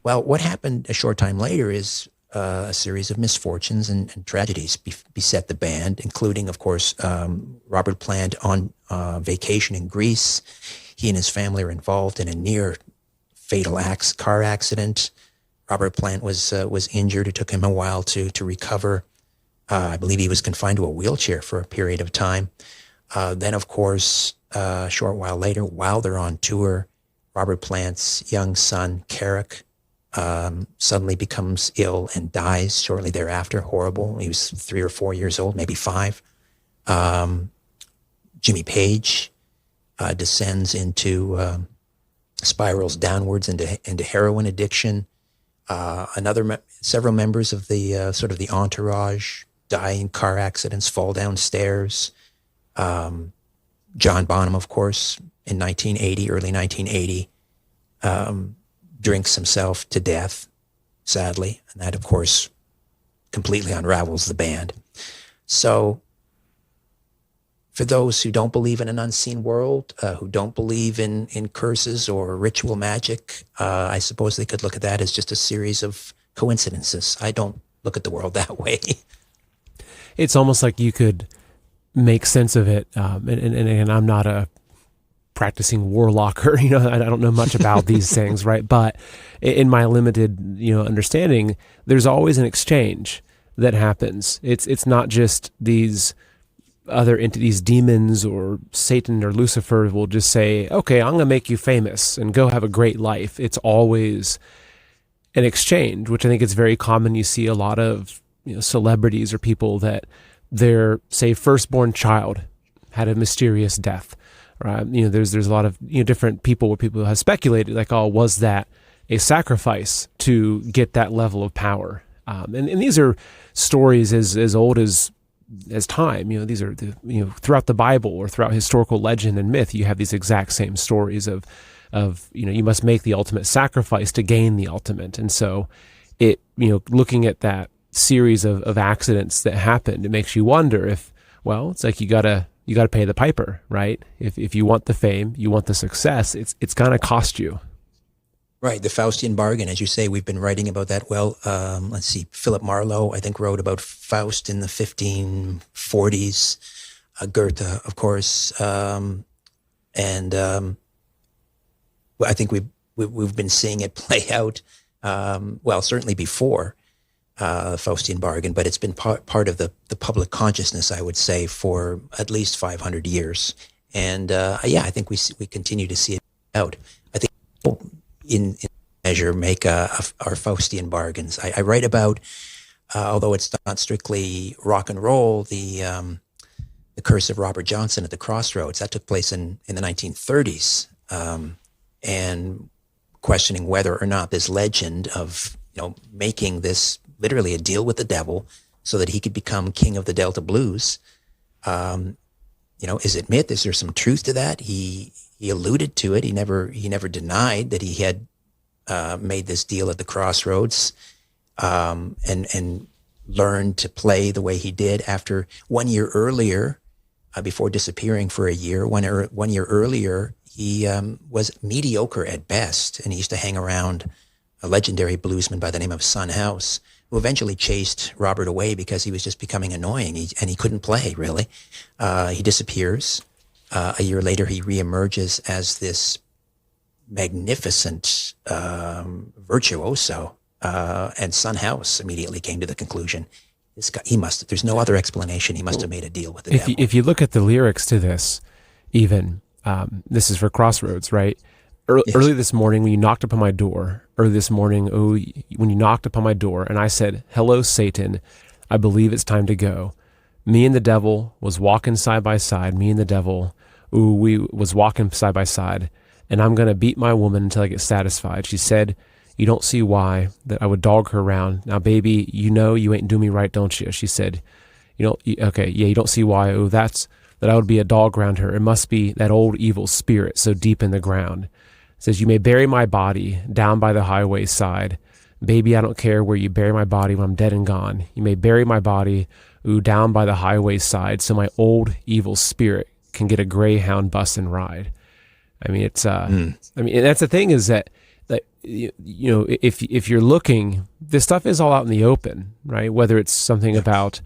[SPEAKER 2] Well, what happened a short time later is a series of misfortunes and tragedies beset the band, including, of course, Robert Plant on vacation in Greece. He and his family are involved in a near fatal car accident. Robert Plant was injured. It took him a while to recover. I believe he was confined to a wheelchair for a period of time. Then, of course, a short while later, while they're on tour, Robert Plant's young son, Carrick, suddenly becomes ill and dies shortly thereafter. Horrible. He was 3 or 4 years old, maybe 5. Jimmy Page descends into, spirals downwards into heroin addiction. Several members of the sort of the entourage die in car accidents, fall downstairs. John Bonham, of course, in 1980, early 1980, drinks himself to death, sadly. And that, of course, completely unravels the band. So for those who don't believe in an unseen world, who don't believe in curses or ritual magic, I suppose they could look at that as just a series of coincidences. I don't look at the world that way.
[SPEAKER 1] It's almost like you could make sense of it. And I'm not a practicing warlock, or, I don't know much about these things, right? But in my limited, understanding, there's always an exchange that happens. It's not just these other entities, demons or Satan or Lucifer will just say, okay, I'm going to make you famous and go have a great life. It's always an exchange, which I think it's very common. You see a lot of celebrities or people that their, say, firstborn child had a mysterious death. Right? There's a lot of different people where people have speculated, like, oh, was that a sacrifice to get that level of power? And these are stories as old as time. These are throughout the Bible or throughout historical legend and myth. You have these exact same stories of you must make the ultimate sacrifice to gain the ultimate. And so it looking at that series of accidents that happened, it makes you wonder if, well, it's like you gotta pay the piper, right? If you want the fame, you want the success, it's gonna cost you.
[SPEAKER 2] Right, the Faustian bargain, as you say. We've been writing about that. Well, let's see, Philip Marlowe, I think, wrote about Faust in the 1540s. Goethe, of course, and I think we've been seeing it play out. Well, certainly before Faustian bargain, but it's been part of the public consciousness, I would say, for at least 500 years. And I think we continue to see it out. I think in measure make our Faustian bargains. I write about, although it's not strictly rock and roll, the Curse of Robert Johnson at the Crossroads. That took place in the 1930s, and questioning whether or not this legend of making this literally a deal with the devil so that he could become king of the Delta blues, is it myth? Is there some truth to that? He alluded to it. He never denied that he had made this deal at the Crossroads, and learned to play the way he did after 1 year earlier, before disappearing for a year. 1 year earlier, he was mediocre at best, and he used to hang around a legendary bluesman by the name of Son House, who eventually chased Robert away because he was just becoming annoying, and he couldn't play, really. He disappears. A year later, he reemerges as this magnificent virtuoso, and Son House immediately came to the conclusion, this guy, there's no other explanation. He must have made a deal with the devil.
[SPEAKER 1] If you look at the lyrics to this, even, this is for Crossroads, right?
[SPEAKER 2] Yes.
[SPEAKER 1] Early this morning, when you knocked upon my door, when you knocked upon my door, and I said, hello, Satan, I believe it's time to go. Me and the devil was walking side by side. Me and the devil, we was walking side by side, and I'm going to beat my woman until I get satisfied. She said, you don't see why that I would dog her around. Now, baby, you ain't do me right, don't you? She said, you don't see why. That I would be a dog around her. It must be that old evil spirit so deep in the ground. It says, you may bury my body down by the highway side. Baby, I don't care where you bury my body when I'm dead and gone. You may bury my body, down by the highway side, so my old evil spirit can get a greyhound bus and ride. I mean, it's, and that's the thing, is that if you're looking, this stuff is all out in the open, right? Whether it's something about,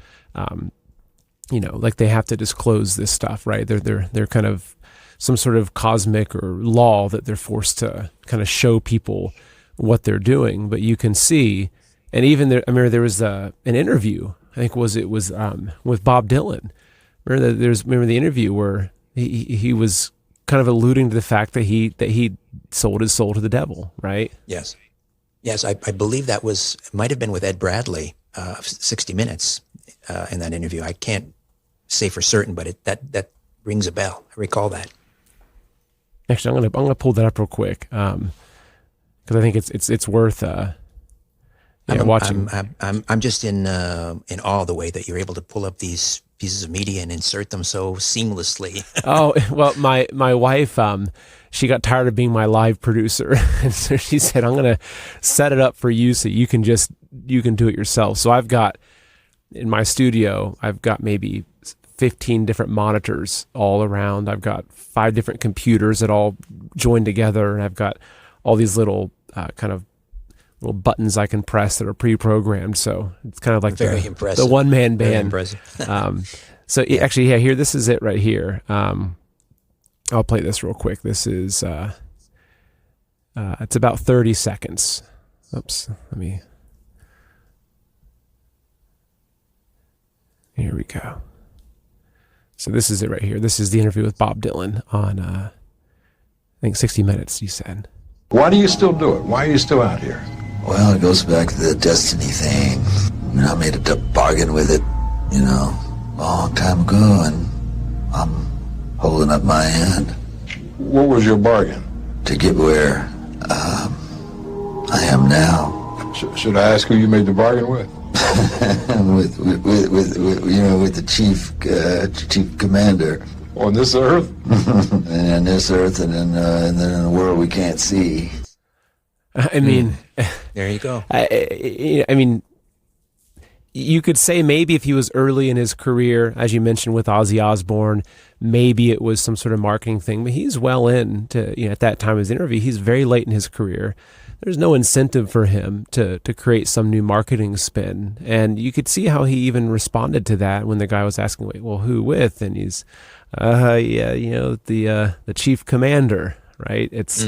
[SPEAKER 1] like they have to disclose this stuff, right? They're kind of some sort of cosmic or law that they're forced to kind of show people what they're doing. But you can see, and even there, I remember there was an interview, I think it was with Bob Dylan. Remember the interview where he was kind of alluding to the fact that he sold his soul to the devil, right?
[SPEAKER 2] Yes. I believe that might have been with Ed Bradley, 60 Minutes, in that interview. I can't say for certain, but that rings a bell. I recall that.
[SPEAKER 1] Actually, I'm gonna pull that up real quick, because I think it's worth watching.
[SPEAKER 2] I'm just in awe of the way that you're able to pull up these pieces of media and insert them so seamlessly.
[SPEAKER 1] Oh, well, my wife, she got tired of being my live producer. And so she said, I'm going to set it up for you so you can do it yourself. So I've got, in my studio, I've got maybe 15 different monitors all around. I've got 5 different computers that all join together. And I've got all these little kind of little buttons I can press that are pre-programmed. So it's kind of like
[SPEAKER 2] Very impressive.
[SPEAKER 1] The one-man band.
[SPEAKER 2] Very impressive.
[SPEAKER 1] Actually, yeah, here, this is it right here. I'll play this real quick. This is, it's about 30 seconds. Oops, here we go. So this is it right here. This is the interview with Bob Dylan on, I think 60 Minutes, he said.
[SPEAKER 3] Why do you still do it? Why are you still out here?
[SPEAKER 4] Well, it goes back to the destiny thing. I mean, I made a bargain with it, a long time ago, and I'm holding up my end.
[SPEAKER 3] What was your bargain?
[SPEAKER 4] To get where I am now.
[SPEAKER 3] Should I ask who you made the bargain with?
[SPEAKER 4] with the chief commander.
[SPEAKER 3] On this earth?
[SPEAKER 4] And on this earth, and then in the world we can't see.
[SPEAKER 1] I mean,
[SPEAKER 2] there you go.
[SPEAKER 1] I mean, you could say maybe if he was early in his career, as you mentioned with Ozzy Osbourne, maybe it was some sort of marketing thing, but he's well into, at that time of his interview, he's very late in his career. There's no incentive for him to create some new marketing spin. And you could see how he even responded to that when the guy was asking, wait, well, who with? And he's, the chief commander, right? It's,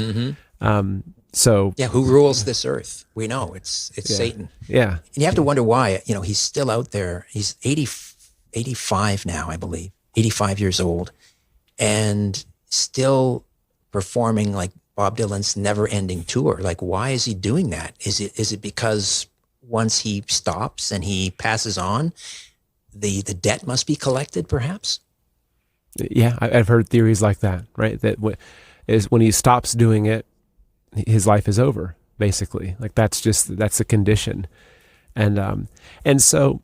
[SPEAKER 1] so.
[SPEAKER 2] Yeah, who rules this earth? We know it's Satan.
[SPEAKER 1] Yeah.
[SPEAKER 2] And you have to wonder why, he's still out there. He's 85 now, I believe, 85 years old, and still performing like Bob Dylan's never-ending tour. Like, why is he doing that? Is it because once he stops and he passes on, the debt must be collected, perhaps?
[SPEAKER 1] Yeah, I've heard theories like that, right? That when he stops doing it, his life is over, basically. Like that's the condition. And so,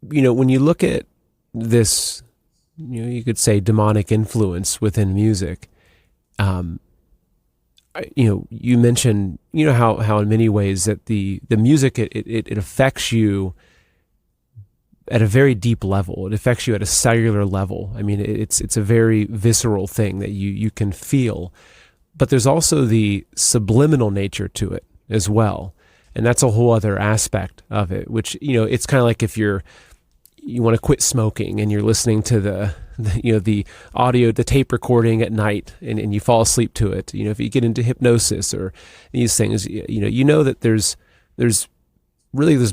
[SPEAKER 1] when you look at this, you could say demonic influence within music, you mentioned, how in many ways that the music, it affects you at a very deep level. It affects you at a cellular level. I mean, it's a very visceral thing that you can feel, but there's also the subliminal nature to it as well. And that's a whole other aspect of it, which, it's kind of like if you want to quit smoking and you're listening to the audio, the tape recording at night, and you fall asleep to it. If you get into hypnosis or these things, that there's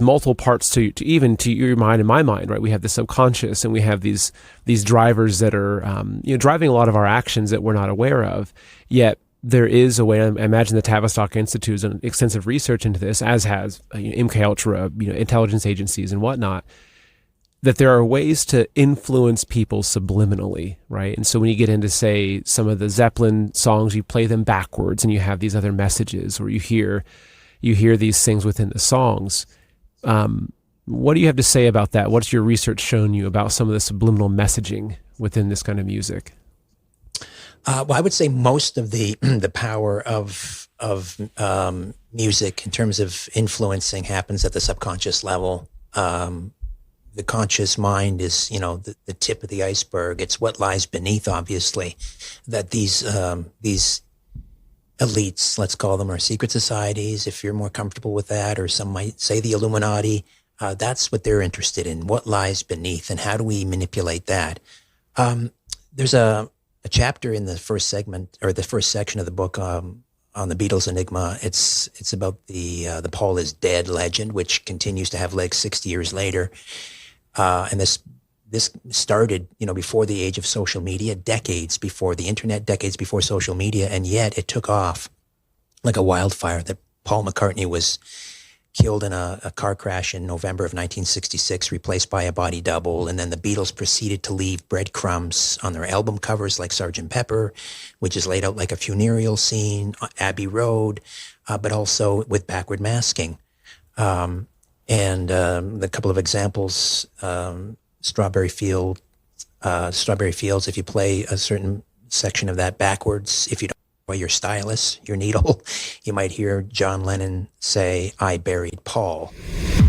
[SPEAKER 1] multiple parts to even to your mind and my mind, right? We have the subconscious, and we have these drivers that are driving a lot of our actions that we're not aware of. Yet there is a way. I imagine the Tavistock Institute has done extensive research into this, as has MK Ultra, intelligence agencies and whatnot, that there are ways to influence people subliminally, right? And so when you get into, say, some of the Zeppelin songs, you play them backwards and you have these other messages, or you hear these things within the songs. What do you have to say about that? What's your research shown you about some of the subliminal messaging within this kind of music?
[SPEAKER 2] Well, I would say most of the power of music in terms of influencing happens at the subconscious level. The conscious mind is, the tip of the iceberg. It's what lies beneath, obviously, that these elites, let's call them, or secret societies, if you're more comfortable with that, or some might say the Illuminati, that's what they're interested in, what lies beneath, and how do we manipulate that? There's a chapter in the first segment, or the first section of the book, on the Beatles enigma. It's about the Paul is dead legend, which continues to have legs 60 years later. And this started, before the age of social media, decades before the internet, decades before social media, and yet it took off like a wildfire. That Paul McCartney was killed in a car crash in November of 1966, replaced by a body double, and then the Beatles proceeded to leave breadcrumbs on their album covers, like Sgt. Pepper, which is laid out like a funereal scene, Abbey Road, but also with backward masking. And the couple of examples Strawberry Fields. If you play a certain section of that backwards, if you don't know your stylus, your needle, you might hear John Lennon say, "I buried Paul."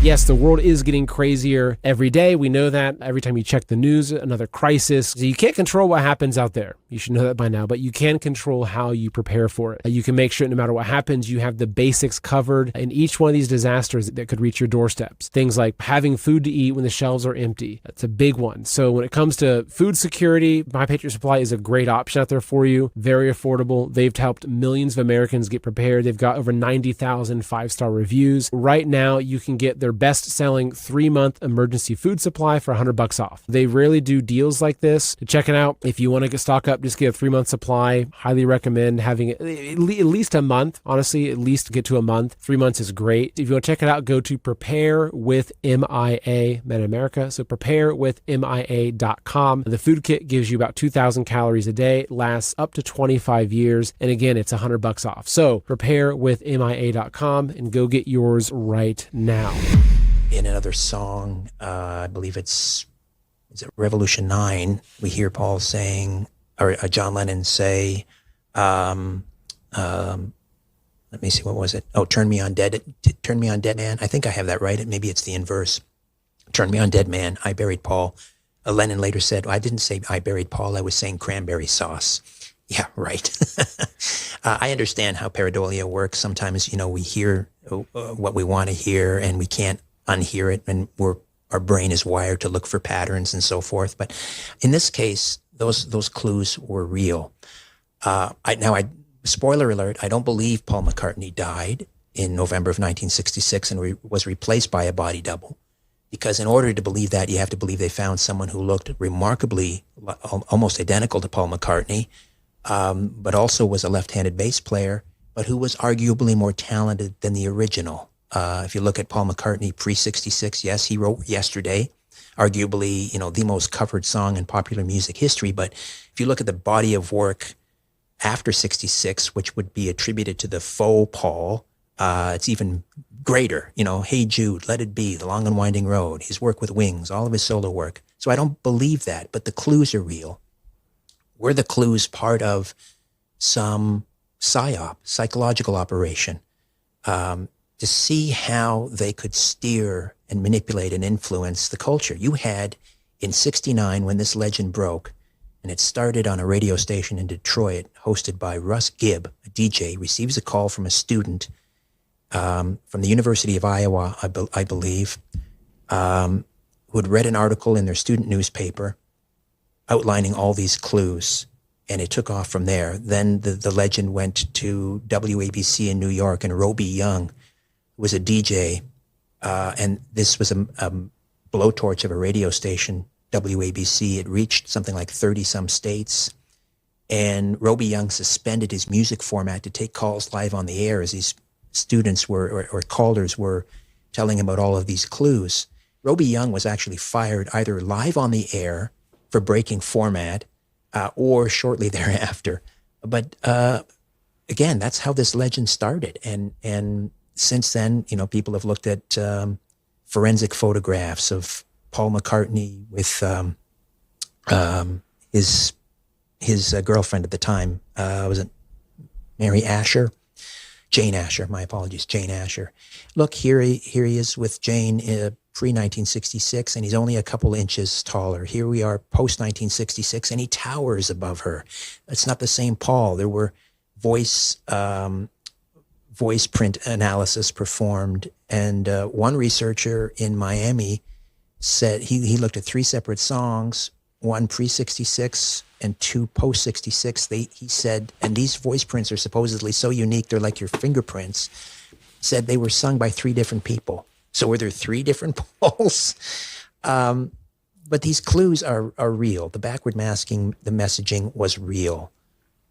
[SPEAKER 1] Yes, the world is getting crazier every day. We know that. Every time you check the news, another crisis. So you can't control what happens out there. You should know that by now, but you can control how you prepare for it. You can make sure no matter what happens, you have the basics covered in each one of these disasters that could reach your doorsteps. Things like having food to eat when the shelves are empty. That's a big one. So when it comes to food security, My Patriot Supply is a great option out there for you. Very affordable. They've helped millions of Americans get prepared. They've got over 90,000 five-star reviews. Right now, you can get their best-selling 3-month emergency food supply for $100 off. They rarely do deals like this. To check it out, if you want to stock up, just get a 3-month supply. Highly recommend having it at least a month. Honestly, at least get to a month. 3 months is great. If you want to check it out, go to Prepare with MIA, Made in America. So preparewithmia.com. The food kit gives you about 2,000 calories a day, lasts up to 25 years. And again, it's $100 off. So preparewithmia.com and go get yours right now.
[SPEAKER 2] In another song, I believe is it Revolution 9, we hear Paul saying, or John Lennon say, let me see, what was it? Oh, turn me on, dead man. I think I have that right. Maybe it's the inverse. Turn me on, dead man. I buried Paul. Lennon later said, I didn't say I buried Paul. I was saying cranberry sauce. Yeah, right. I understand how pareidolia works. Sometimes, we hear what we want to hear and we can't unhear it, and our brain is wired to look for patterns and so forth. But in this case, those clues were real. Spoiler alert, I don't believe Paul McCartney died in November of 1966 and was replaced by a body double. Because in order to believe that, you have to believe they found someone who looked remarkably, almost identical to Paul McCartney, but also was a left-handed bass player, but who was arguably more talented than the original. If you look at Paul McCartney pre-66, yes, he wrote Yesterday, arguably, the most covered song in popular music history. But if you look at the body of work after 66, which would be attributed to the faux Paul, it's even greater. Hey Jude, Let It Be, The Long and Winding Road, his work with Wings, all of his solo work. So I don't believe that, but the clues are real. Were the clues part of some psyop, psychological operation? To see how they could steer and manipulate and influence the culture. You had, in 69, when this legend broke, and it started on a radio station in Detroit, hosted by Russ Gibb, a DJ, receives a call from a student from the University of Iowa, I believe, who had read an article in their student newspaper outlining all these clues, and it took off from there. Then the legend went to WABC in New York, and Roby Young was a DJ, and this was a blowtorch of a radio station, WABC. It reached something like 30-some states, and Roby Young suspended his music format to take calls live on the air as these students or callers were telling him about all of these clues. Roby Young was actually fired either live on the air for breaking format or shortly thereafter. But again, that's how this legend started, and since then, people have looked at forensic photographs of Paul McCartney with his girlfriend at the time. Was it Mary Asher? Jane Asher. My apologies, Jane Asher. Look, here he is with Jane pre-1966, and he's only a couple inches taller. Here we are post-1966, and he towers above her. It's not the same Paul. There were voice print analysis performed, and one researcher in Miami said he looked at 3 separate songs, one pre-66 and 2 post-66. He said, and these voice prints are supposedly so unique, they're like your fingerprints, said they were sung by 3 different people. So were there 3 different Pauls? But these clues are real. The backward masking, the messaging was real.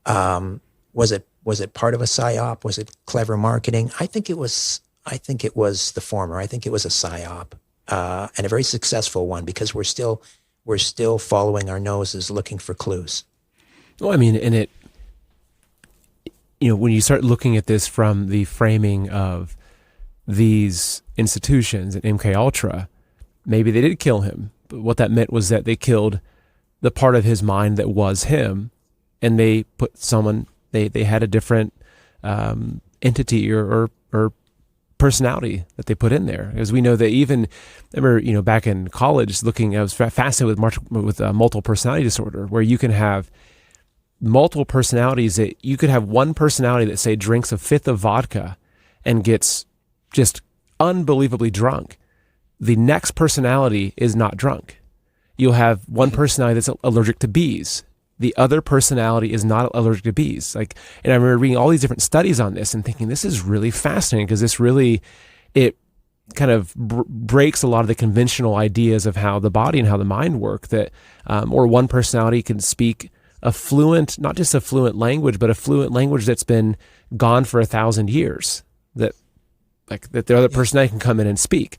[SPEAKER 2] Was it part of a psyop? Was it clever marketing? I think it was the former. I think it was a psyop, and a very successful one, because we're still following our noses looking for clues.
[SPEAKER 1] Well, I mean, and it, when you start looking at this from the framing of these institutions at MK Ultra, maybe they did kill him what that meant was that they killed the part of his mind that was him, and they put someone, they had a different entity or personality that they put in there. As we know that even, I remember, back in college I was fascinated with multiple personality disorder, where you can have multiple personalities. That you could have one personality that, say, drinks a fifth of vodka and gets just unbelievably drunk. The next personality is not drunk. You'll have one personality that's allergic to bees. The other personality is not allergic to bees. And I remember reading all these different studies on this and thinking, this is really fascinating, because this really, it kind of breaks a lot of the conventional ideas of how the body and how the mind work, that, or one personality can speak a fluent, not just a fluent language, but a fluent language that's been gone for 1,000 years, that the other personality can come in and speak.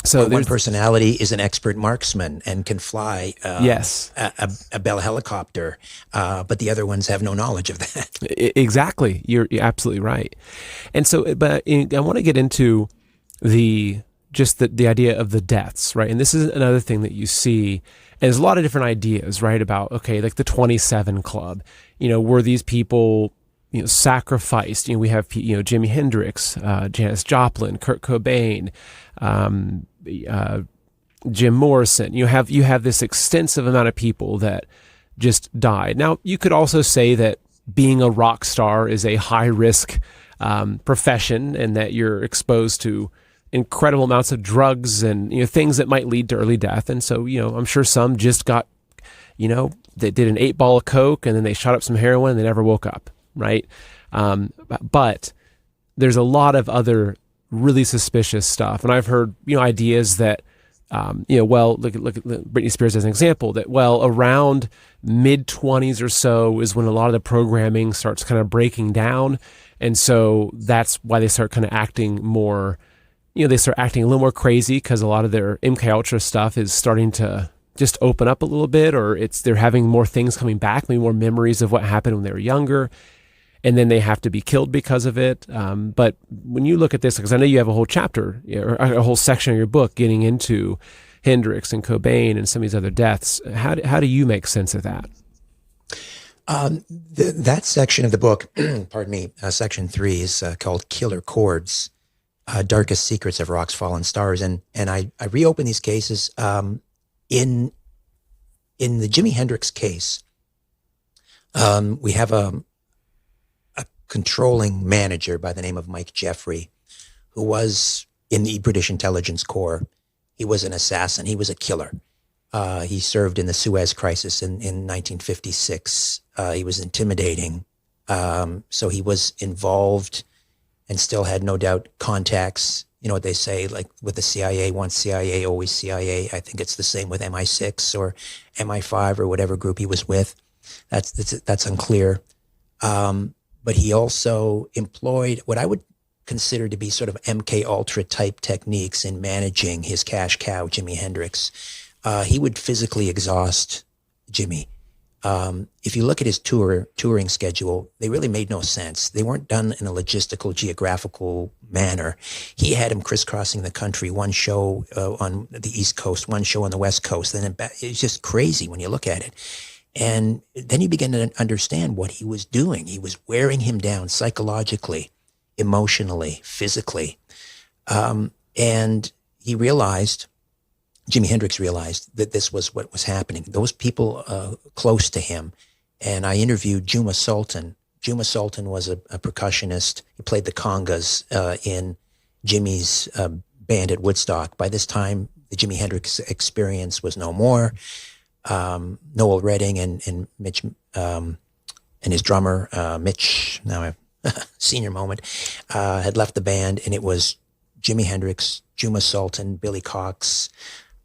[SPEAKER 1] So
[SPEAKER 2] one personality is an expert marksman and can fly
[SPEAKER 1] yes,
[SPEAKER 2] a Bell helicopter, but the other ones have no knowledge of that.
[SPEAKER 1] Exactly. You're absolutely right. And so, but I want to get into the idea of the deaths, right? And this is another thing that you see. And there's a lot of different ideas, right? About, okay, like the 27 Club, were these people, sacrificed? We have, Jimi Hendrix, Janis Joplin, Kurt Cobain, Jim Morrison. You have this extensive amount of people that just died. Now, you could also say that being a rock star is a high risk profession, and that you're exposed to incredible amounts of drugs and things that might lead to early death. And so I'm sure some just got, they did an 8-ball of coke and then they shot up some heroin and they never woke up, right? But there's a lot of other really suspicious stuff. And I've heard, ideas that, look at Britney Spears as an example, that, around mid-20s or so is when a lot of the programming starts kind of breaking down. And so that's why they start kind of acting more, they start acting a little more crazy, because a lot of their MK Ultra stuff is starting to just open up a little bit, or they're having more things coming back, maybe more memories of what happened when they were younger. And then they have to be killed because of it. But when you look at this, because I know you have a whole chapter, or a whole section of your book getting into Hendrix and Cobain and some of these other deaths, how do you make sense of that?
[SPEAKER 2] That section of the book, pardon me, section 3 is called Killer Chords, Darkest Secrets of Rock's Fallen Stars. And I reopen these cases. In the Jimi Hendrix case, we have a controlling manager by the name of Mike Jeffrey, who was in the British Intelligence Corps. He was an assassin. He was a killer. He served in the Suez Crisis in 1956. He was intimidating. So he was involved and still had, no doubt, contacts. You know what they say, like with the CIA, once CIA, always CIA. I think it's the same with MI6 or MI5 or whatever group he was with. That's unclear. But he also employed what I would consider to be sort of MK Ultra type techniques in managing his cash cow, Jimi Hendrix. He would physically exhaust Jimmy. If you look at his touring schedule, they really made no sense. They weren't done in a logistical, geographical manner. He had him crisscrossing the country, one show on the East Coast, one show on the West Coast. Then it's just crazy when you look at it. And then you begin to understand what he was doing. He was wearing him down psychologically, emotionally, physically. And he realized, Jimi Hendrix realized, that this was what was happening. Those people close to him, and I interviewed Juma Sultan. Juma Sultan was a percussionist. He played the congas in Jimmy's band at Woodstock. By this time, the Jimi Hendrix Experience was no more. Noel Redding and Mitch and his drummer Mitch, now a senior moment, had left the band, and it was Jimi Hendrix, Juma Sultan, Billy Cox,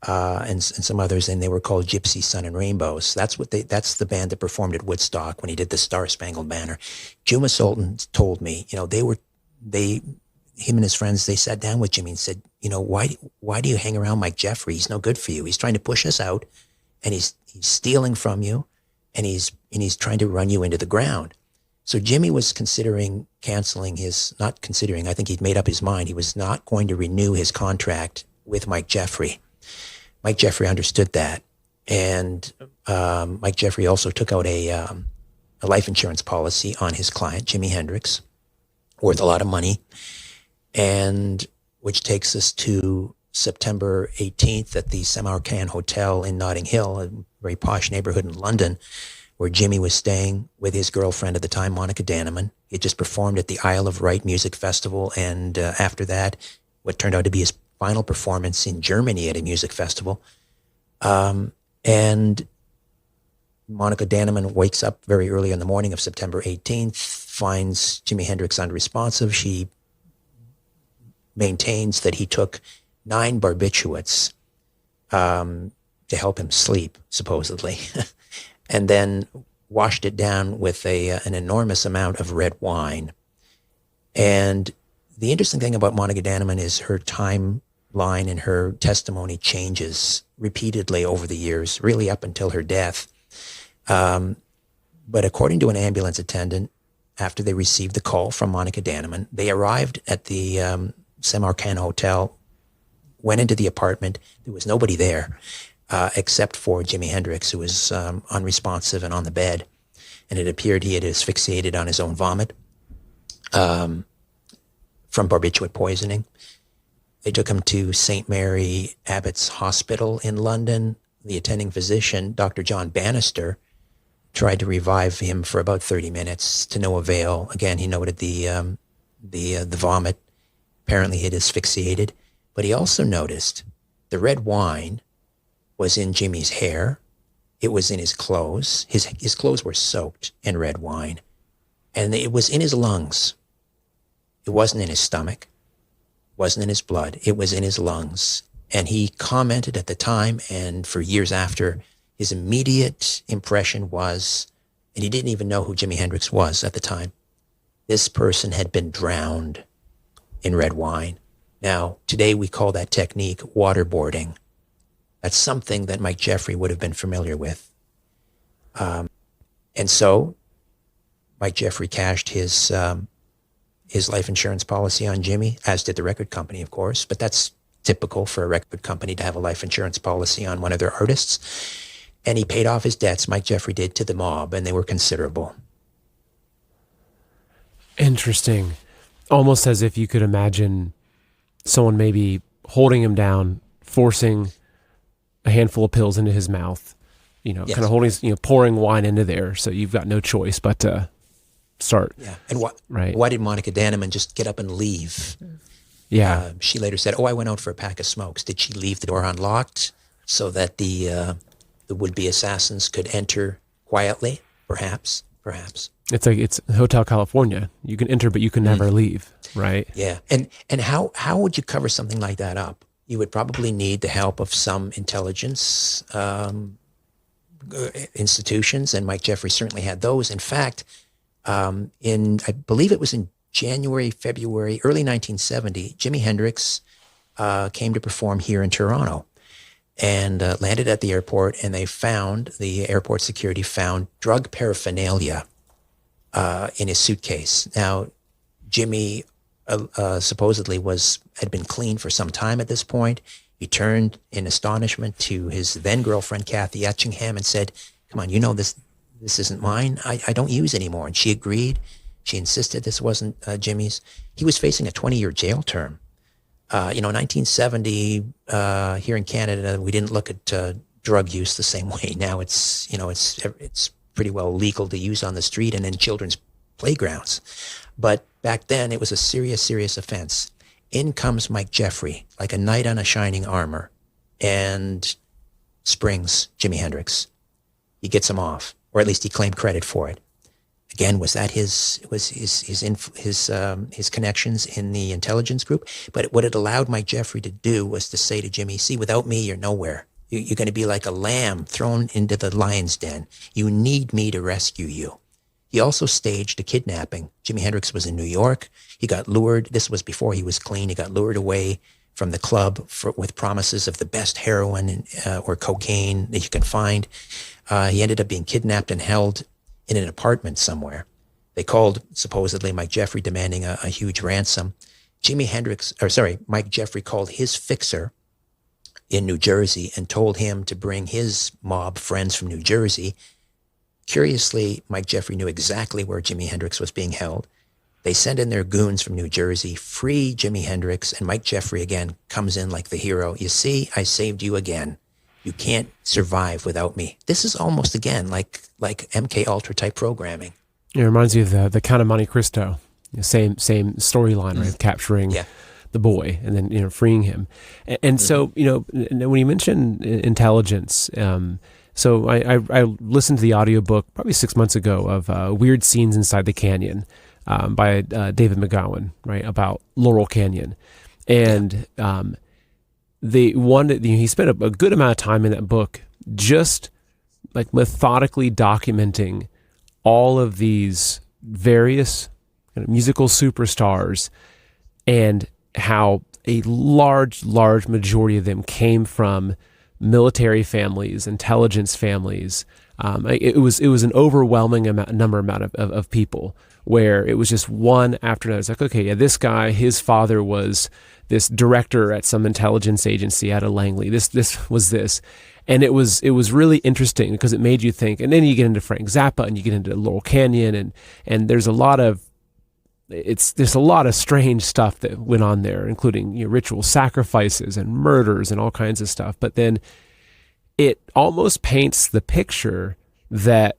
[SPEAKER 2] and some others, and they were called Gypsy Sun and Rainbows. That's the band that performed at Woodstock when he did the Star Spangled Banner. Juma Sultan told me, him and his friends, they sat down with Jimmy and said, why do you hang around Mike Jeffrey? He's no good for you. He's trying to push us out, and he's stealing from you, and he's trying to run you into the ground. So Jimmy was considering canceling I think he'd made up his mind. He was not going to renew his contract with Mike Jeffrey. Mike Jeffrey understood that. And Mike Jeffrey also took out a life insurance policy on his client, Jimi Hendrix, worth a lot of money, and which takes us to September 18th at the Samarkand Hotel in Notting Hill, a very posh neighborhood in London, where Jimmy was staying with his girlfriend at the time, Monica Danneman. He had just performed at the Isle of Wight Music Festival, and after that, what turned out to be his final performance in Germany at a music festival. And Monica Danneman wakes up very early in the morning of September 18th, finds Jimi Hendrix unresponsive. She maintains that he took 9 barbiturates to help him sleep, supposedly, and then washed it down with an enormous amount of red wine. And the interesting thing about Monica Danneman is her timeline and her testimony changes repeatedly over the years, really up until her death. But according to an ambulance attendant, after they received the call from Monica Danneman, they arrived at the Samarkand Hotel, went into the apartment. There was nobody there except for Jimi Hendrix, who was unresponsive and on the bed. And it appeared he had asphyxiated on his own vomit from barbiturate poisoning. They took him to St. Mary Abbott's Hospital in London. The attending physician, Dr. John Bannister, tried to revive him for about 30 minutes to no avail. Again, he noted the vomit. Apparently he had asphyxiated. But he also noticed the red wine was in Jimmy's hair. It was in his clothes. His clothes were soaked in red wine. And it was in his lungs. It wasn't in his stomach. It wasn't in his blood. It was in his lungs. And he commented at the time and for years after, his immediate impression was, and he didn't even know who Jimi Hendrix was at the time, this person had been drowned in red wine. Now, today we call that technique waterboarding. That's something that Mike Jeffrey would have been familiar with. And so Mike Jeffrey cashed his life insurance policy on Jimmy, as did the record company, of course. But that's typical for a record company to have a life insurance policy on one of their artists. And he paid off his debts, Mike Jeffrey did, to the mob, and they were considerable.
[SPEAKER 1] Interesting. Almost as if you could imagine someone maybe holding him down, forcing a handful of pills into his mouth, yes. Kind of holding, pouring wine into there. So you've got no choice but to start.
[SPEAKER 2] Yeah. And why did Monica Danneman just get up and leave?
[SPEAKER 1] Yeah.
[SPEAKER 2] She later said, I went out for a pack of smokes. Did she leave the door unlocked so that the would-be assassins could enter quietly? Perhaps.
[SPEAKER 1] It's like it's Hotel California. You can enter, but you can never leave, right?
[SPEAKER 2] Yeah. And how would you cover something like that up? You would probably need the help of some intelligence institutions, and Mike Jeffrey certainly had those. In fact, I believe it was in January, February, early 1970, Jimi Hendrix came to perform here in Toronto and landed at the airport, and the airport security found drug paraphernalia in his suitcase. Now, Jimmy supposedly had been clean for some time at this point. He turned in astonishment to his then girlfriend, Kathy Etchingham, and said, "Come on, this isn't mine. I don't use anymore." And she agreed. She insisted this wasn't Jimmy's. He was facing a 20-year jail term. 1970 here in Canada, we didn't look at drug use the same way. Now it's pretty well legal to use on the street and in children's playgrounds. But back then, it was a serious offense. In comes Mike Jeffrey, like a knight on a shining armor, and springs Jimi Hendrix. He gets him off, or at least he claimed credit for it. Again, was that his connections in the intelligence group? But what it allowed Mike Jeffrey to do was to say to Jimmy, "See, without me, you're nowhere. You're going to be like a lamb thrown into the lion's den. You need me to rescue you." He also staged a kidnapping. Jimi Hendrix was in New York. He got lured. This was before he was clean. He got lured away from the club with promises of the best heroin or cocaine that you can find. He ended up being kidnapped and held in an apartment somewhere. They called, supposedly, Mike Jeffrey demanding a huge ransom. Mike Jeffrey called his fixer in New Jersey and told him to bring his mob friends from New Jersey. Curiously, Mike Jeffrey knew exactly where Jimi Hendrix was being held. They send in their goons from New Jersey, free Jimi Hendrix, and Mike Jeffrey again comes in like the hero. You see, I saved you again. You can't survive without me. This is almost, again, like MK Ultra type programming.
[SPEAKER 1] It reminds you of the Count of Monte Cristo. Same storyline, right? Capturing the boy and then freeing him. And so when you mention intelligence, so I listened to the audiobook probably 6 months ago of Weird Scenes Inside the Canyon by David McGowan, right, about Laurel Canyon. And he spent a good amount of time in that book just like methodically documenting all of these various kind of musical superstars and how a large majority of them came from military families, intelligence families. It was an overwhelming number of people where it was just one after another. It's like, okay, yeah, this guy, his father was this director at some intelligence agency out of Langley. This was this. And it was really interesting because it made you think. And then you get into Frank Zappa and you get into Laurel Canyon and there's a lot of strange stuff that went on there, including ritual sacrifices and murders and all kinds of stuff. But then it almost paints the picture that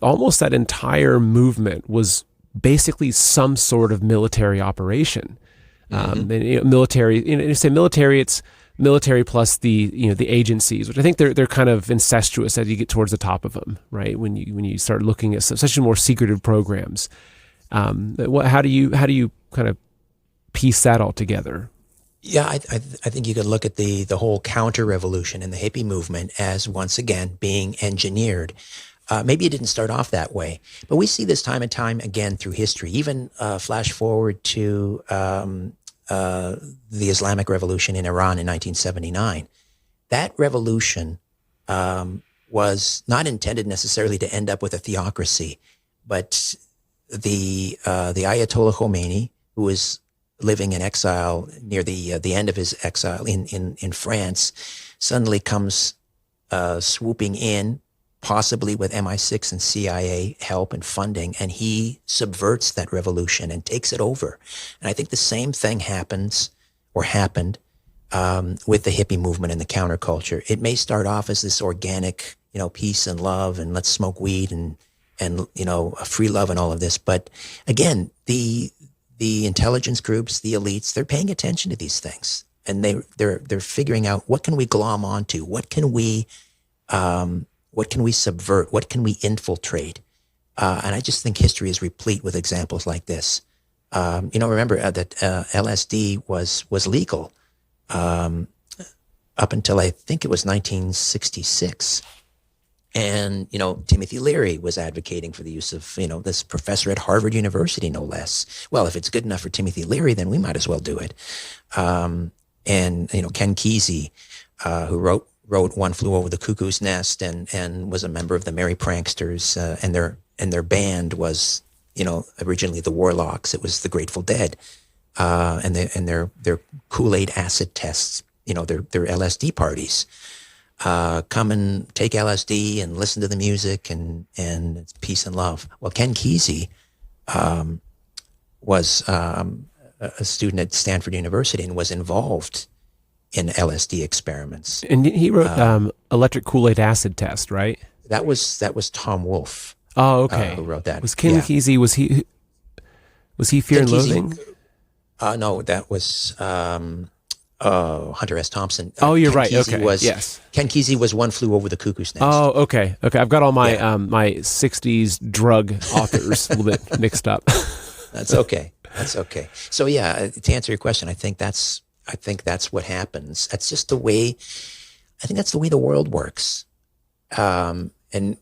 [SPEAKER 1] almost that entire movement was basically some sort of military operation. Military, you say military, it's military plus the agencies, which I think they're kind of incestuous as you get towards the top of them, right? When you start looking at such more secretive programs. How do you kind of piece that all together?
[SPEAKER 2] Yeah, I think you could look at the whole counter-revolution and the hippie movement as, once again, being engineered. Maybe it didn't start off that way, but we see this time and time again through history. Even flash forward to the Islamic Revolution in Iran in 1979. That revolution was not intended necessarily to end up with a theocracy, but the Ayatollah Khomeini, who was living in exile near the end of his exile in France, suddenly comes swooping in, possibly with MI6 and CIA help and funding, and he subverts that revolution and takes it over. And I think the same thing happened with the hippie movement and the counterculture. It may start off as this organic, peace and love and let's smoke weed and free love and all of this. But again, the intelligence groups, the elites, they're paying attention to these things, and they're figuring out what can we glom onto, what can we subvert, what can we infiltrate, and I just think history is replete with examples like this. Remember that LSD was legal up until I think it was 1966. And, Timothy Leary was advocating for the use of, this professor at Harvard University, no less. Well, if it's good enough for Timothy Leary, then we might as well do it. And Ken Kesey, who wrote One Flew Over the Cuckoo's Nest and was a member of the Merry Pranksters, and their band was, originally the Warlocks. It was the Grateful Dead, and their Kool-Aid acid tests, their LSD parties. Come and take LSD and listen to the music and it's peace and love. Well, Ken Kesey was a student at Stanford University and was involved in LSD experiments. And
[SPEAKER 1] he wrote Electric Kool-Aid Acid Test, right?
[SPEAKER 2] That was Tom Wolfe.
[SPEAKER 1] Oh, okay.
[SPEAKER 2] Who wrote that?
[SPEAKER 1] Was Ken Kesey? Was he Fear and Loathing?
[SPEAKER 2] No, that was. Hunter S. Thompson.
[SPEAKER 1] You're
[SPEAKER 2] Ken
[SPEAKER 1] right.
[SPEAKER 2] Kesey
[SPEAKER 1] Okay. Yes.
[SPEAKER 2] Ken Kesey was One Flew Over the Cuckoo's Nest.
[SPEAKER 1] Oh, okay. I've got all my my 60s drug authors a little bit mixed up.
[SPEAKER 2] That's okay. So yeah, to answer your question, I think that's what happens. That's just the way. I think that's the way the world works. And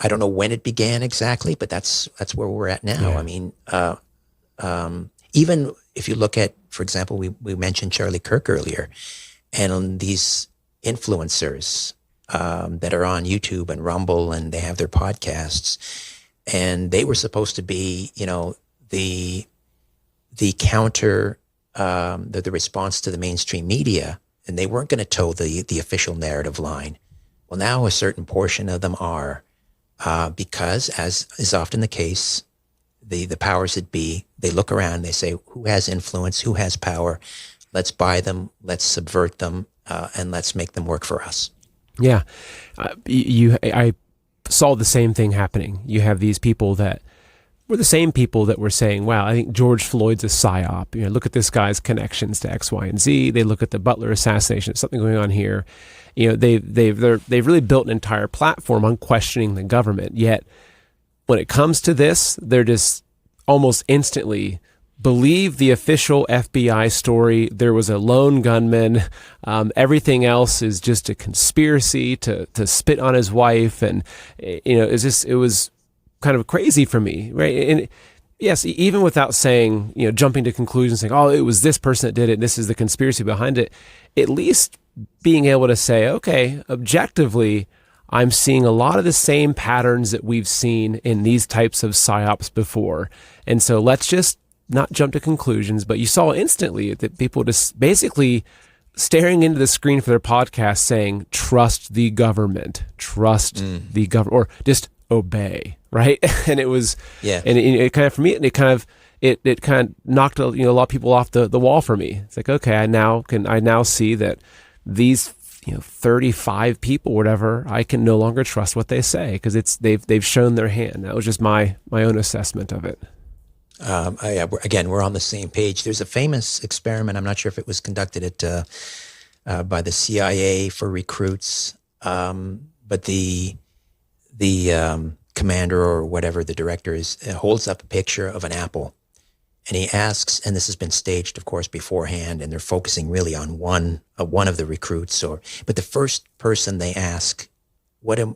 [SPEAKER 2] I don't know when it began exactly, but that's where we're at now. Yeah. I mean, even if you look at, for example, we mentioned Charlie Kirk earlier, and on these influencers that are on YouTube and Rumble, and they have their podcasts, and they were supposed to be, the counter, the response to the mainstream media, and they weren't going to toe the official narrative line. Well, now a certain portion of them are, because, as is often the case, the powers that be, they look around, they say, who has influence, who has power? Let's buy them, let's subvert them, and let's make them work for us.
[SPEAKER 1] Yeah. I saw the same thing happening. You have these people that were the same people that were saying, wow, I think George Floyd's a psyop. Look at this guy's connections to X, Y, and Z. They look at the Butler assassination. There's something going on here. They've really built an entire platform on questioning the government. Yet when it comes to this, they're just almost instantly believe the official FBI story. There was a lone gunman. Everything else is just a conspiracy to spit on his wife. And, it was kind of crazy for me, right? And yes, even without saying, jumping to conclusions, saying, oh, it was this person that did it, and this is the conspiracy behind it, at least being able to say, okay, objectively, I'm seeing a lot of the same patterns that we've seen in these types of psyops before. And so let's just not jump to conclusions, but you saw instantly that people just basically staring into the screen for their podcast saying, trust the government, or just obey, right? And it was, and it kind of, for me, it kind of knocked a lot of people off the wall for me. It's like, okay, I now see that these 35 people, whatever, I can no longer trust what they say because they've shown their hand. That was just my own assessment of it.
[SPEAKER 2] Again, we're on the same page. There's a famous experiment. I'm not sure if it was conducted by the CIA for recruits, but the commander or whatever the director is holds up a picture of an apple, and he asks, and this has been staged, of course, beforehand, and they're focusing really on one of the recruits. But the first person they ask, what are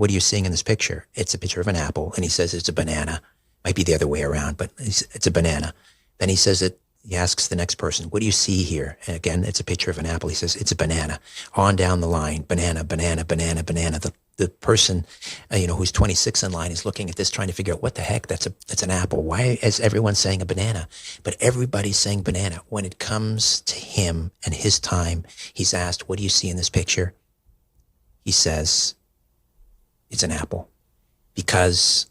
[SPEAKER 2] you seeing in this picture? It's a picture of an apple, and he says it's a banana. Might be the other way around, but it's a banana. Then he says it. He asks the next person, what do you see here? And again, it's a picture of an apple. He says, it's a banana. On down the line, banana, banana, banana, banana. The person, who's 26 in line is looking at this, trying to figure out what the heck, that's an apple. Why is everyone saying a banana? But everybody's saying banana. When it comes to him and his time, he's asked, what do you see in this picture? He says, it's an apple. Because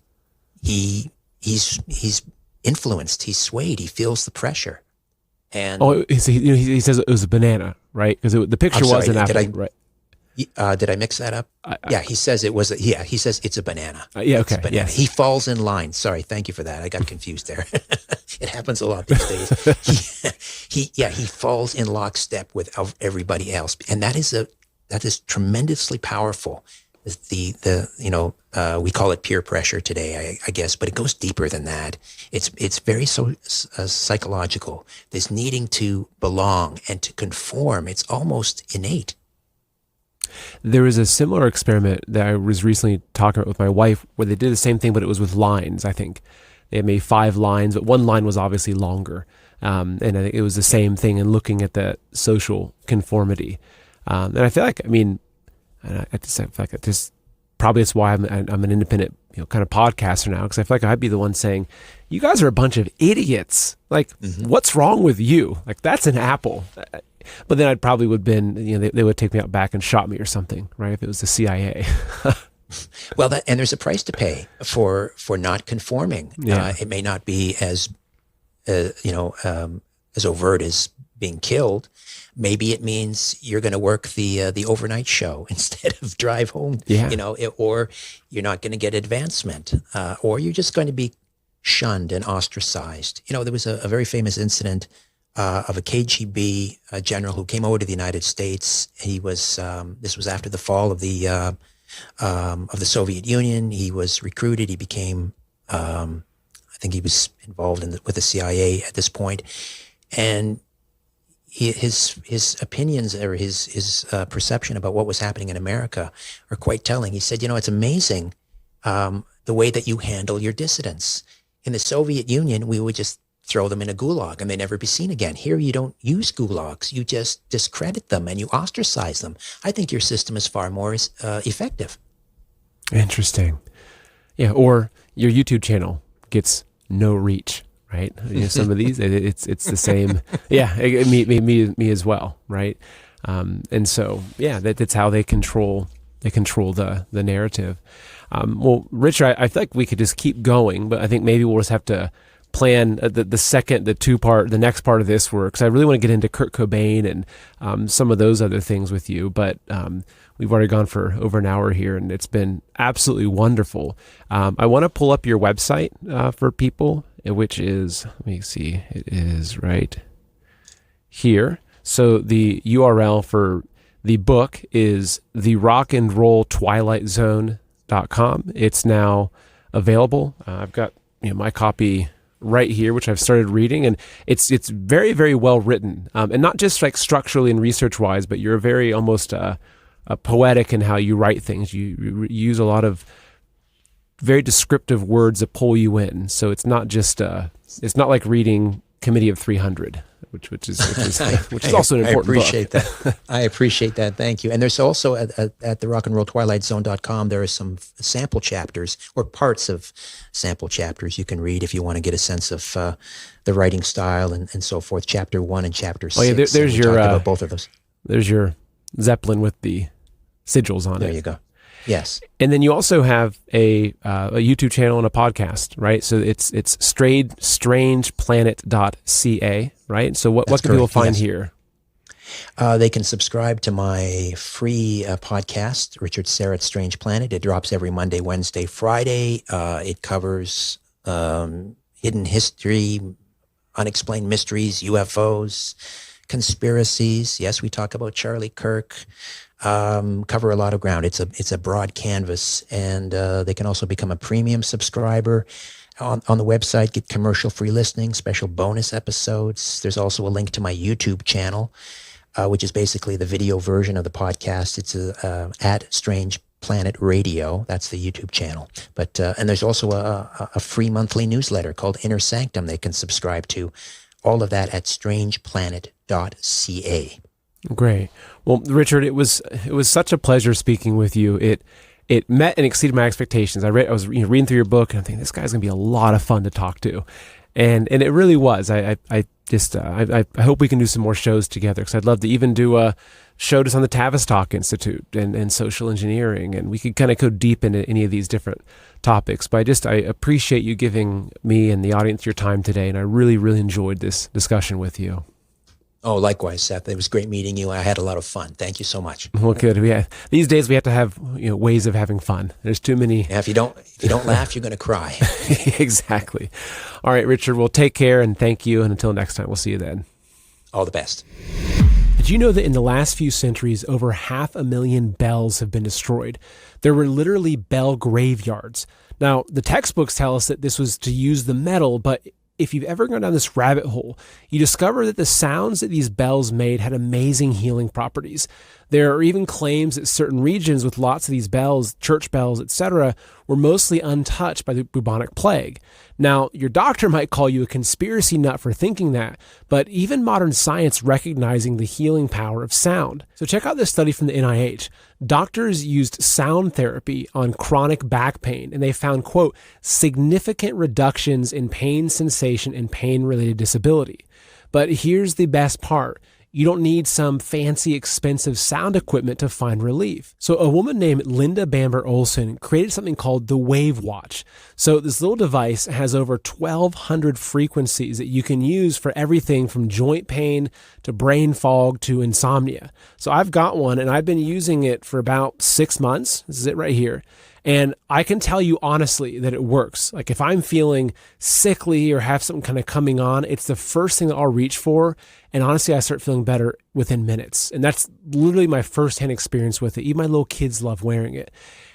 [SPEAKER 2] he's influenced, he's swayed, he feels the pressure. And
[SPEAKER 1] he says it was a banana, right? Because the picture was an apple, right?
[SPEAKER 2] Did I mix that up? He says it was. He says it's a banana.
[SPEAKER 1] Okay.
[SPEAKER 2] Banana.
[SPEAKER 1] Yes.
[SPEAKER 2] He falls in line. Sorry, thank you for that. I got confused there. It happens a lot these days. He falls in lockstep with everybody else, and that is tremendously powerful. We call it peer pressure today, I guess, but it goes deeper than that. It's very psychological. This needing to belong and to conform. It's almost innate.
[SPEAKER 1] There was a similar experiment that I was recently talking about with my wife where they did the same thing, but it was with lines, I think. They had made 5 lines, but one line was obviously longer. And I think it was the same thing in looking at the social conformity. And I feel like, probably it's why I'm an independent, kind of podcaster now, because I feel like I'd be the one saying, you guys are a bunch of idiots. Like, what's wrong with you? Like, that's an apple. But then I'd probably would have been, they would take me out back and shot me or something, right? If it was the CIA.
[SPEAKER 2] Well, and there's a price to pay for not conforming.
[SPEAKER 1] Yeah.
[SPEAKER 2] It may not be as overt as being killed. Maybe it means you're going to work the overnight show instead of drive home.
[SPEAKER 1] Yeah.
[SPEAKER 2] Or you're not going to get advancement, or you're just going to be shunned and ostracized. There was a very famous incident of a KGB general who came over to the United States. He was this was after the fall of the Soviet Union. He was recruited. He became, I think he was involved with the CIA at this point, and his opinions or his perception about what was happening in America are quite telling. He said, it's amazing the way that you handle your dissidents. In the Soviet Union, we would just throw them in a gulag and they'd never be seen again. Here, you don't use gulags. You just discredit them and you ostracize them. I think your system is far more effective.
[SPEAKER 1] Interesting. Yeah, or your YouTube channel gets no reach, right? Some of these, it's the same. Yeah, me as well, right? And so, yeah, that's how they control the narrative. Well, Richard, I feel like we could just keep going, but I think maybe we'll just have to plan the next part of this work, because I really want to get into Kurt Cobain and some of those other things with you. But we've already gone for over an hour here, and it's been absolutely wonderful. I want to pull up your website for people, which is, let me see, it is right here. So the URL for the book is therockandrolltwilightzone.com. It's now available. I've got my copy right here, which I've started reading, and it's very, very well written, and not just like structurally and research wise, but you're very almost poetic in how you write things. You use a lot of very descriptive words that pull you in. So it's not just it's not like reading Committee of 300. Which is also an important book.
[SPEAKER 2] I appreciate that. I appreciate that. Thank you. And there's also at the rockandrolltwilightzone.com, there are some sample chapters or parts of sample chapters you can read if you want to get a sense of the writing style and so forth. Chapter 1 and chapter 6.
[SPEAKER 1] Oh, yeah, there's your
[SPEAKER 2] about both of those. There's
[SPEAKER 1] your Zeppelin with the sigils on it.
[SPEAKER 2] There you go. Yes.
[SPEAKER 1] And then you also have a YouTube channel and a podcast, right? So it's strangeplanet.ca, right? So what can people find here?
[SPEAKER 2] They can subscribe to my free podcast, Richard Syrett, Strange Planet. It drops every Monday, Wednesday, Friday. It covers hidden history, unexplained mysteries, UFOs, conspiracies. Yes, we talk about Charlie Kirk. Cover a lot of ground. It's a broad canvas, and they can also become a premium subscriber on the website, get commercial-free listening, special bonus episodes. There's also a link to my YouTube channel, which is basically the video version of the podcast. It's at Strange Planet Radio. That's the YouTube channel. But and there's also a free monthly newsletter called Inner Sanctum they can subscribe to. All of that at strangeplanet.ca.
[SPEAKER 1] Great. Well, Richard, it was such a pleasure speaking with you. It met and exceeded my expectations. I was reading through your book, and I'm thinking this guy's gonna be a lot of fun to talk to, and it really was. I hope we can do some more shows together, because I'd love to even do a show just on the Tavistock Institute and social engineering, and we could kind of go deep into any of these different topics. But I appreciate you giving me and the audience your time today, and I really, really enjoyed this discussion with you.
[SPEAKER 2] Oh, likewise, Seth. It was great meeting you. I had a lot of fun. Thank you so much.
[SPEAKER 1] Well, good. These days we have to have ways of having fun. There's too many.
[SPEAKER 2] Yeah, if you don't laugh, you're going to cry.
[SPEAKER 1] Exactly. All right, Richard. Well, take care and thank you. And until next time, we'll see you then.
[SPEAKER 2] All the best.
[SPEAKER 1] Did you know that in the last few centuries, over 500,000 bells have been destroyed? There were literally bell graveyards. Now, the textbooks tell us that this was to use the metal, but if you've ever gone down this rabbit hole, you discover that the sounds that these bells made had amazing healing properties. There are even claims that certain regions with lots of these bells, church bells, etc., were mostly untouched by the bubonic plague. Now, your doctor might call you a conspiracy nut for thinking that, but even modern science recognizing the healing power of sound. So check out this study from the NIH. Doctors used sound therapy on chronic back pain, and they found, quote, significant reductions in pain sensation and pain-related disability. But here's the best part. You don't need some fancy, expensive sound equipment to find relief. So a woman named Linda Bamber Olson created something called the Wave Watch. So this little device has over 1,200 frequencies that you can use for everything from joint pain to brain fog to insomnia. So I've got one, and I've been using it for about 6 months. This is it right here. And I can tell you honestly that it works. Like if I'm feeling sickly or have something kind of coming on, it's the first thing that I'll reach for. And honestly, I start feeling better within minutes. And that's literally my firsthand experience with it. Even my little kids love wearing it.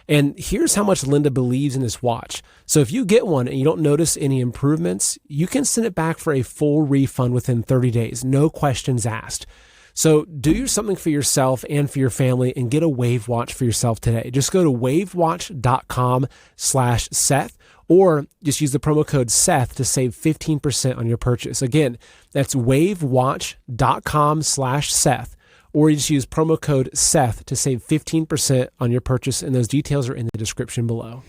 [SPEAKER 1] And here's how much Linda believes in this watch. So if you get one and you don't notice any improvements, you can send it back for a full refund within 30 days. No questions asked. So do something for yourself and for your family and get a Wave Watch for yourself today. Just go to wavewatch.com/Seth or just use the promo code Seth to save 15% on your purchase. Again, that's wavewatch.com/Seth or you just use promo code Seth to save 15% on your purchase, and those details are in the description below.